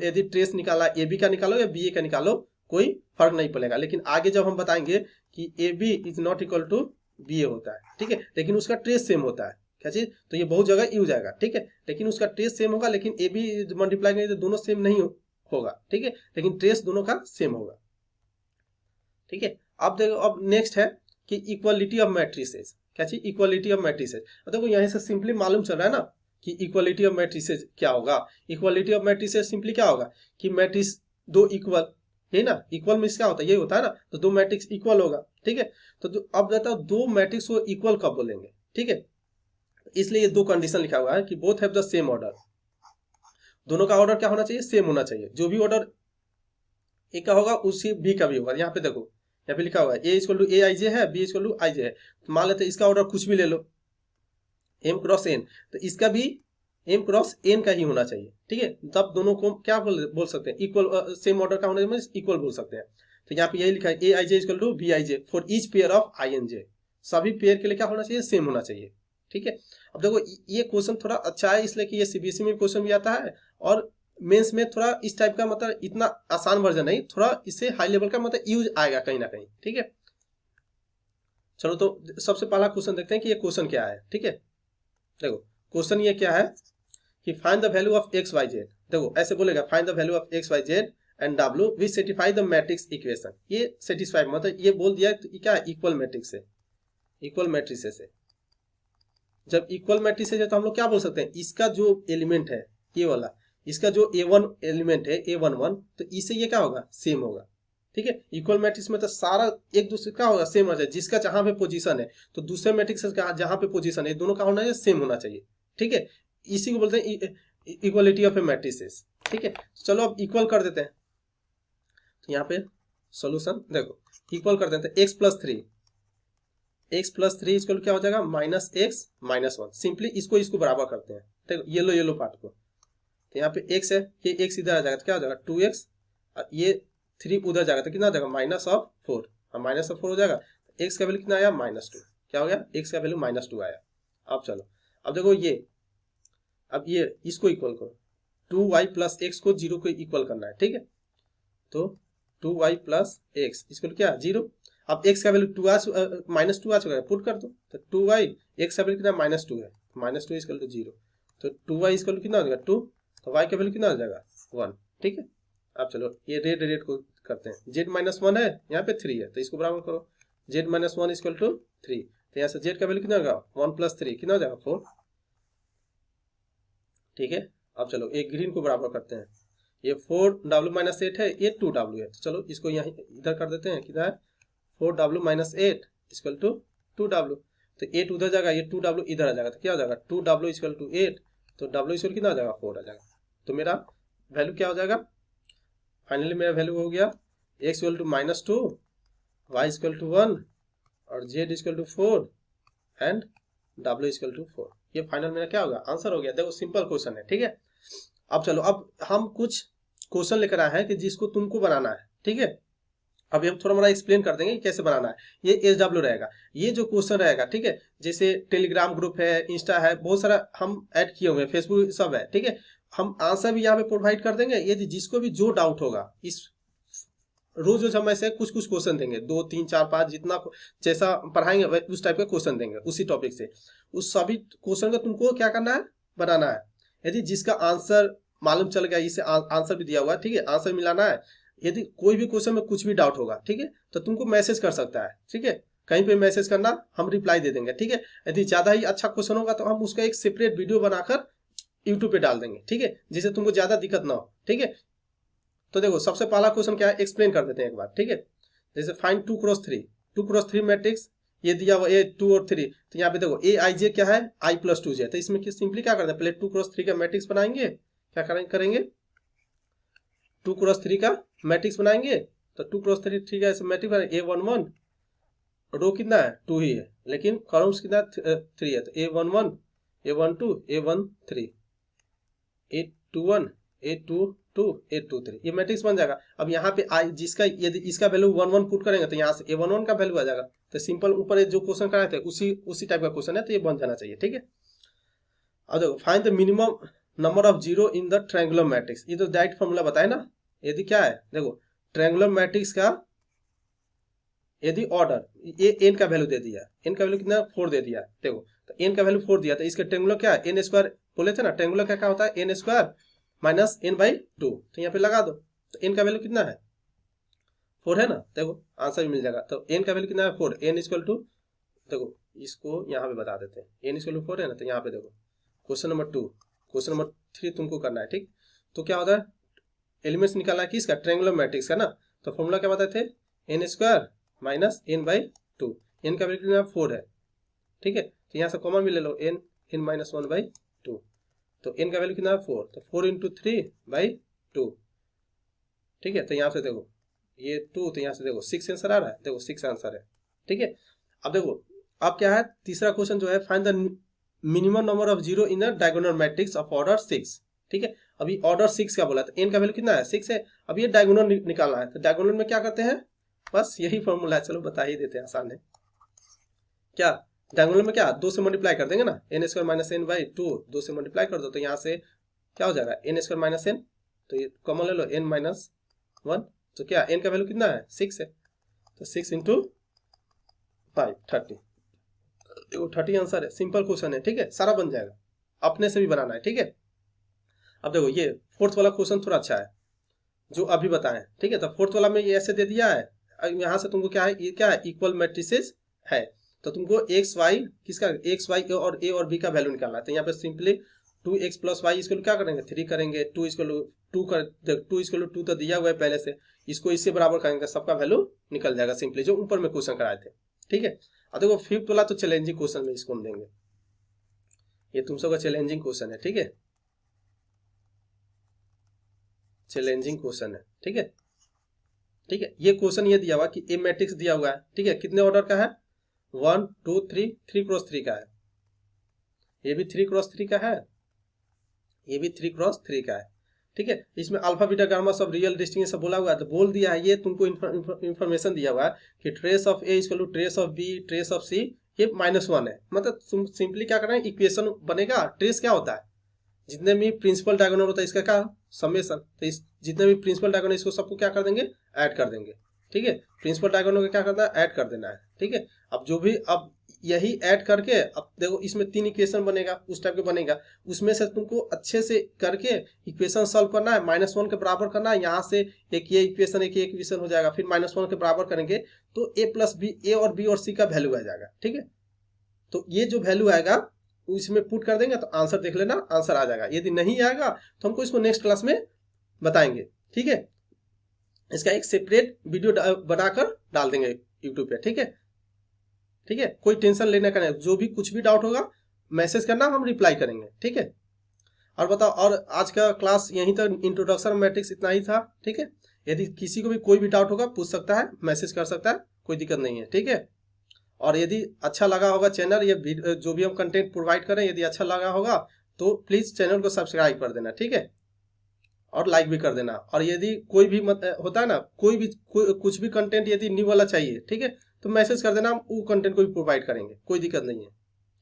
यदि ट्रेस निकाला ए बी का निकालो या बी ए का निकालो, कोई फर्क नहीं पड़ेगा, लेकिन आगे जब हम बताएंगे कि A B is not equal to B A होता है, ठीक है, लेकिन उसका ट्रेस सेम होता है, क्या चीज, तो ये बहुत जगह यूज आएगा। ठीक है, लेकिन उसका ट्रेस सेम होगा, लेकिन ए बी मल्टीप्लाई करेंगे तो दोनों सेम नहीं होगा। ठीक है, लेकिन ट्रेस दोनों का सेम होगा। ठीक है, अब देखो, अब नेक्स्ट है कि इक्वालिटी ऑफ मैट्रिसेस, क्या चीज, इक्वालिटी ऑफ मैट्रिसेस। देखो यहीं से सिंपली मालूम चल रहा है ना कि इक्वालिटी ऑफ मैट्रिसेस क्या होगा। इक्वालिटी ऑफ मैट्रिसेस सिंपली क्या होगा कि मैट्रिक्स 2 इक्वल, यही ना, इक्वल में क्या होता है, यही होता है ना, तो 2 मैट्रिक्स इक्वल होगा। ठीक है, तो अब बताओ 2 मैट्रिक्स को इक्वल कब बोलेंगे। ठीक है, इसलिए ये 2 कंडीशन लिखा हुआ है कि both have the same order, दोनों का ऑर्डर क्या होना चाहिए, सेम होना चाहिए। जो भी ऑर्डर ए का होगा उसी बी का भी होगा। यहाँ पे देखो, यहाँ पे लिखा हुआ है A = AIJ है, B = IJ है, तो मान लेते हैं इसका ऑर्डर कुछ भी ले लो, M × N, तो इसका भी M × N का ही होना चाहिए। ठीक है, तब दोनों को क्या बोल सकते हैं, इक्वल, सेम ऑर्डर का होने में इक्वल बोल सकते हैं। तो यहाँ पे यही लिखा है AIJ = BIJ for each pair of INJ, सभी पेयर के लिए क्या होना चाहिए, सेम होना चाहिए। ठीक है, अब देखो ये क्वेश्चन थोड़ा अच्छा है, इसलिए कि ये CBSE में क्वेश्चन भी आता है, और मेंस में थोड़ा इस टाइप का, मतलब इतना आसान वर्जन नहीं, थोड़ा इससे हाई लेवल का मतलब यूज आएगा कहीं ना कहीं। ठीक है, चलो तो सबसे पहला क्वेश्चन देखते हैं कि ये क्वेश्चन क्या है। ठीक है, देखो क्वेश्चन ये क्या है कि find the value of XYZ। देखो ऐसे बोलेगा, find the value of XYZ and W v satisfy the matrix equation. ये सेटिस्फाई मतलब ये बोल दिया तो क्या इक्वल मैट्रिक्स है, इक्वल मैट्रिसेस है। जब इक्वल मैट्रिसेस है तो हम लोग क्या बोल सकते हैं, इसका जो एलिमेंट है ये वाला, इसका जो A1 एलिमेंट है A11, तो इससे ये क्या होगा, सेम होगा। ठीक है, इक्वल मैट्रिक्स में तो सारा एक दूसरे का होगा, सेम होना चाहिए। जिसका जहां पे पोजीशन है तो दूसरे मैट्रिक्स का जहां पे पोजीशन है दोनों का होना चाहिए, सेम होना चाहिए। ठीक है, इसी को बोलते हैं इक्वलिटी ऑफ ए मैट्रिसेस। ठीक है, चलो अब इक्वल कर देते हैं। तो यहाँ पे सोल्यूशन देखो, इक्वल कर देते हैं x प्लस थ्री इसको क्या हो जाएगा, minus x minus one. Simply इसको इसको बराबर करते हैं। देखो येलो पार्ट को, तो यहाँ पे x है, ये x इधर आ जाएगा तो क्या हो जाएगा 2x, ये 3 उधर जाएगा तो कितना आ जाएगा माइनस ऑफ 4, माइनस ऑफ 4 हो जाएगा। x का वैल्यू कितना आया -2, क्या हो गया, x का वैल्यू -2 आया। अब चलो अब देखो ये, अब ये इसको इक्वल करो, 2y प्लस एक्स को 0 को इक्वल करना है। ठीक है, तो 2y प्लस एक्स इसको क्या 0। अब x का वैल्यू -2 आ चुका है, पुट कर दो तो 2y, x का वैल्यू कितना -2 है, -2 इक्वल टू 0, तो 2y इक्वल कितना हो जाएगा 2, तो y का वैल्यू कितना हो जाएगा 1। ठीक है, अब चलो ये रेड को करते हैं, z-1 है, यहाँ पे 3 है तो इसको बराबर करो, z-1 इक्वल टू 3, तो यहाँ से z का वैल्यू कितना होगा 1 प्लस 3 कितना हो जाएगा 4। ठीक है, अब चलो एक ग्रीन को बराबर करते हैं, ये 4w-8 है, ये 2w है, तो चलो इसको यहाँ इधर कर देते हैं, कितना है 4w-8 इक्वल टू 2w, तो 8 उधर जाएगा, ये 2w इधर आ जाएगा, तो क्या हो जाएगा 2w इक्वल टू 8, तो w इक्वल कितना आ जाएगा 4 आ जाएगा। तो मेरा वैल्यू क्या हो जाएगा, फाइनली मेरा वैल्यू हो गया x equal to -2, y equal to 1 और z equal to 4 and w equal to 4। ये फाइनल मेरा क्या होगा, आंसर हो गया। देखो सिंपल क्वेश्चन है। ठीक है, अब चलो अब हम कुछ क्वेश्चन लेकर आए हैं कि जिसको तुमको बनाना है। ठीक है, अभी हम थोड़ा मोड़ा एक्सप्लेन कर देंगे कैसे बनाना है। ये SW रहेगा, ये जो क्वेश्चन रहेगा। ठीक है, जैसे टेलीग्राम ग्रुप है, इंस्टा है, बहुत सारा हम ऐड किए हुए हैं, फेसबुक सब है। ठीक है, हम आंसर भी यहाँ पे प्रोवाइड कर देंगे। यदि जिसको भी जो डाउट होगा, इस रोज हम ऐसे कुछ क्वेश्चन देंगे, 2 3 4 5 जितना जैसा पढ़ाएंगे उस टाइप के क्वेश्चन देंगे उसी टॉपिक से। उस सभी क्वेश्चन का तुमको क्या करना है, बनाना है। यदि जिसका आंसर मालूम चल गया, इसे आंसर भी दिया हुआ है, ठीक है, आंसर मिलाना है। यदि कोई भी क्वेश्चन में कुछ भी डाउट होगा, ठीक है, तो तुमको मैसेज कर सकता है। ठीक है, कहीं पे मैसेज करना, हम रिप्लाई दे देंगे। ठीक है, यदि ज्यादा ही अच्छा क्वेश्चन होगा तो हम उसका एक सेपरेट वीडियो बनाकर यूट्यूब पे डाल देंगे। ठीक है, जिससे तुमको ज्यादा दिक्कत ना हो। ठीक है, तो देखो सबसे पहला क्वेश्चन क्या है, एक्सप्लेन कर देते हैं एक बार। ठीक है, जैसे फाइंड 2x3 मैट्रिक्स, ये दिया हुआ ए 2 और 3, तो यहाँ पे देखो ए आई जे क्या है, i प्लस 2j, तो इसमें सिंपली क्या करते हैं, पहले 2x3 का मैट्रिक्स बनाएंगे। क्या करेंगे 2x3 का मैट्रिक्स बनाएंगे, तो 2x3 का मैट्रिक्स A11, रो कितना है 2 ही है, लेकिन कॉलम्स कितना 3 है, तो A11 A12 A13 A21 A22 A23, ये मैट्रिक्स बन जाएगा। अब यहाँ पे आई जिसका यदि इसका वैल्यू 1 1 पुट करेंगे तो यहाँ से A11 का वैल्यू आ जाएगा। तो सिंपल ऊपर जो क्वेश्चन कराए थे उसी टाइप का क्वेश्चन है, तो ये बन जाना चाहिए। ठीक है, अब देखो find the minimum number of zero in the triangular matrix, ये तो डायरेक्ट फॉर्मूला बताए ना। यदि क्या है, देखो ट्रायंगुलर मैट्रिक्स का यदि ऑर्डर, ये एन का वैल्यू दे दिया, एन का वैल्यू कितना 4 दे दिया। देखो तो एन का वैल्यू 4 दिया, तो इसका ट्रायंगुलर क्या है एन स्क्वायर बोले थे ना, ट्रायंगुलर क्या होता है एन स्क्वायर माइनस n/2, तो यहाँ पे लगा दो, तो एन का वैल्यू कितना है 4 है ना। देखो आंसर भी मिल जाएगा। तो एन का वैल्यू कितना है 4, एन इक्वल टू, देखो इसको यहाँ पे बता देते हैं, एन इक्वल टू 4 है ना, तो यहाँ पे देखो क्वेश्चन नंबर 2, क्वेश्चन नंबर 3 तुमको करना है। ठीक, तो क्या होता है एलिमेंट्स निकालना है किसका, ट्रायंगुलर मैट्रिक्स का ना। तो फॉर्मूला क्या बताए थे, n square minus n/2, n का वैल्यू 4 है। ठीक है, तो यहाँ से कॉमन भी ले लो, n माइनस 1/2, तो n का वैल्यू कितना है 4, तो 4 × 3/2। ठीक है, तो यहाँ से देखो ये 2, तो यहाँ से देखो 6 आंसर आ रहा है, देखो 6 आंसर है। ठीक है, अब देखो अब क्या है तीसरा क्वेश्चन जो है, find the minimum number of zero in a diagonal matrix of order 6। ठीक है, अभी ऑर्डर 6 का बोला, तो n का वैल्यू कितना है 6 है। अब ये डायगोनल निकालना है, तो डायगोनल में क्या करते हैं, बस यही फॉर्मूला है, चलो बता ही देते हैं, आसान है। क्या डायगोनल में क्या 2 से मल्टीप्लाई कर देंगे ना, n स्क्वायर माइनस n/2, 2 से मल्टीप्लाई कर दो, तो यहाँ से क्या हो जाएगा n स्क्वायर माइनस n, तो ये कॉमन ले लो n-1, तो क्या n का वैल्यू कितना है 6 है, तो 6 × 5 30, देखो 30 आंसर है। सिंपल क्वेश्चन है। ठीक है, सारा बन जाएगा, अपने से भी बनाना है। ठीक है, अब देखो ये फोर्थ वाला क्वेश्चन थोड़ा अच्छा है, जो अभी बताएं, ठीक है। तो फोर्थ वाला में ये ऐसे दे दिया है, यहाँ से तुमको क्या है, ये क्या है, इक्वल मैट्रिसेस है। तो तुमको एक्स वाई किसका, एक्स वाई और ए और बी का वैल्यू निकालना है। तो यहाँ पे सिंपली 2x प्लस वाई इसको क्या करेंगे, 3 करेंगे, 2 इसको 2 कर 2 इसको 2 तो दिया हुआ है पहले से, इसको इससे बराबर करेंगे, सबका वैल्यू निकल जाएगा सिंपली, जो ऊपर में क्वेश्चन कराए थे, ठीक है। अब देखो फिफ्थ वाला तो चैलेंजिंग क्वेश्चन में इसको हम देंगे, ये तुम सबका चैलेंजिंग क्वेश्चन है, ठीक है, चैलेंजिंग क्वेश्चन है, ठीक है, ठीक है। ये क्वेश्चन ये दिया हुआ कि ए मैट्रिक्स दिया हुआ है, ठीक है, कितने ऑर्डर का है, 1 2 3, 3x3 का है, ये भी 3x3 का है, ये भी 3x3 का है, ठीक है। इसमें अल्फा बीटा गामा सब रियल डिस्टिंग सब बोला हुआ है, तो बोल दिया है, ये तुमको इंफॉर्मेशन दिया हुआ है कि trace of A equal to trace of B trace of C, ये -1 है। मतलब तुम सिंपली क्या कर रहे हैं, इक्वेशन बनेगा, ट्रेस क्या होता है, जितने भी प्रिंसिपल डायगोनल होता है इसका क्या समेशन, तो इस जितने भी प्रिंसिपल डायगोनल इसको सबको क्या कर देंगे, ऐड कर देंगे, ठीक है। प्रिंसिपल डायगोनल को क्या करना है, ऐड कर देना है, ठीक है। अब जो भी अब यही ऐड करके, अब देखो इसमें 3 इक्वेशन बनेगा, उस टाइप के बनेगा, उसमें से तुमको अच्छे से करके इक्वेशन सॉल्व करना है, -1 के बराबर करना है, यहाँ से एक ये इक्वेशन एक इक्वेशन हो जाएगा, फिर -1 के बराबर करेंगे तो ए प्लस बी, ए और बी और सी का वैल्यू आ जाएगा, ठीक है। तो ये जो वैल्यू आएगा इसमें पुट कर देंगे तो आंसर देख लेना, आंसर आ जाएगा। यदि नहीं आएगा तो हमको इसको नेक्स्ट क्लास में बताएंगे, ठीक है। इसका एक सेपरेट वीडियो बनाकर डाल देंगे यूट्यूब पे, ठीक है, ठीक है। कोई टेंशन लेने का नहीं, जो भी कुछ भी डाउट होगा मैसेज करना, हम रिप्लाई करेंगे, ठीक है। और बताओ, और आज का क्लास यहीं तक, इंट्रोडक्शन मैट्रिक्स इतना ही था, ठीक है। यदि किसी को भी कोई भी डाउट होगा पूछ सकता है, मैसेज कर सकता है, कोई दिक्कत नहीं है, ठीक है। और यदि अच्छा लगा होगा चैनल, ये जो भी हम कंटेंट प्रोवाइड करें, यदि अच्छा लगा होगा तो प्लीज चैनल को सब्सक्राइब कर देना, ठीक है, और लाइक भी कर देना। और यदि कोई भी होता है ना, कुछ भी कंटेंट यदि न्यू वाला चाहिए, ठीक है, तो मैसेज कर देना, हम वो कंटेंट को भी प्रोवाइड करेंगे, कोई दिक्कत नहीं है,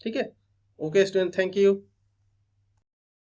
ठीक है। Okay student, thank you.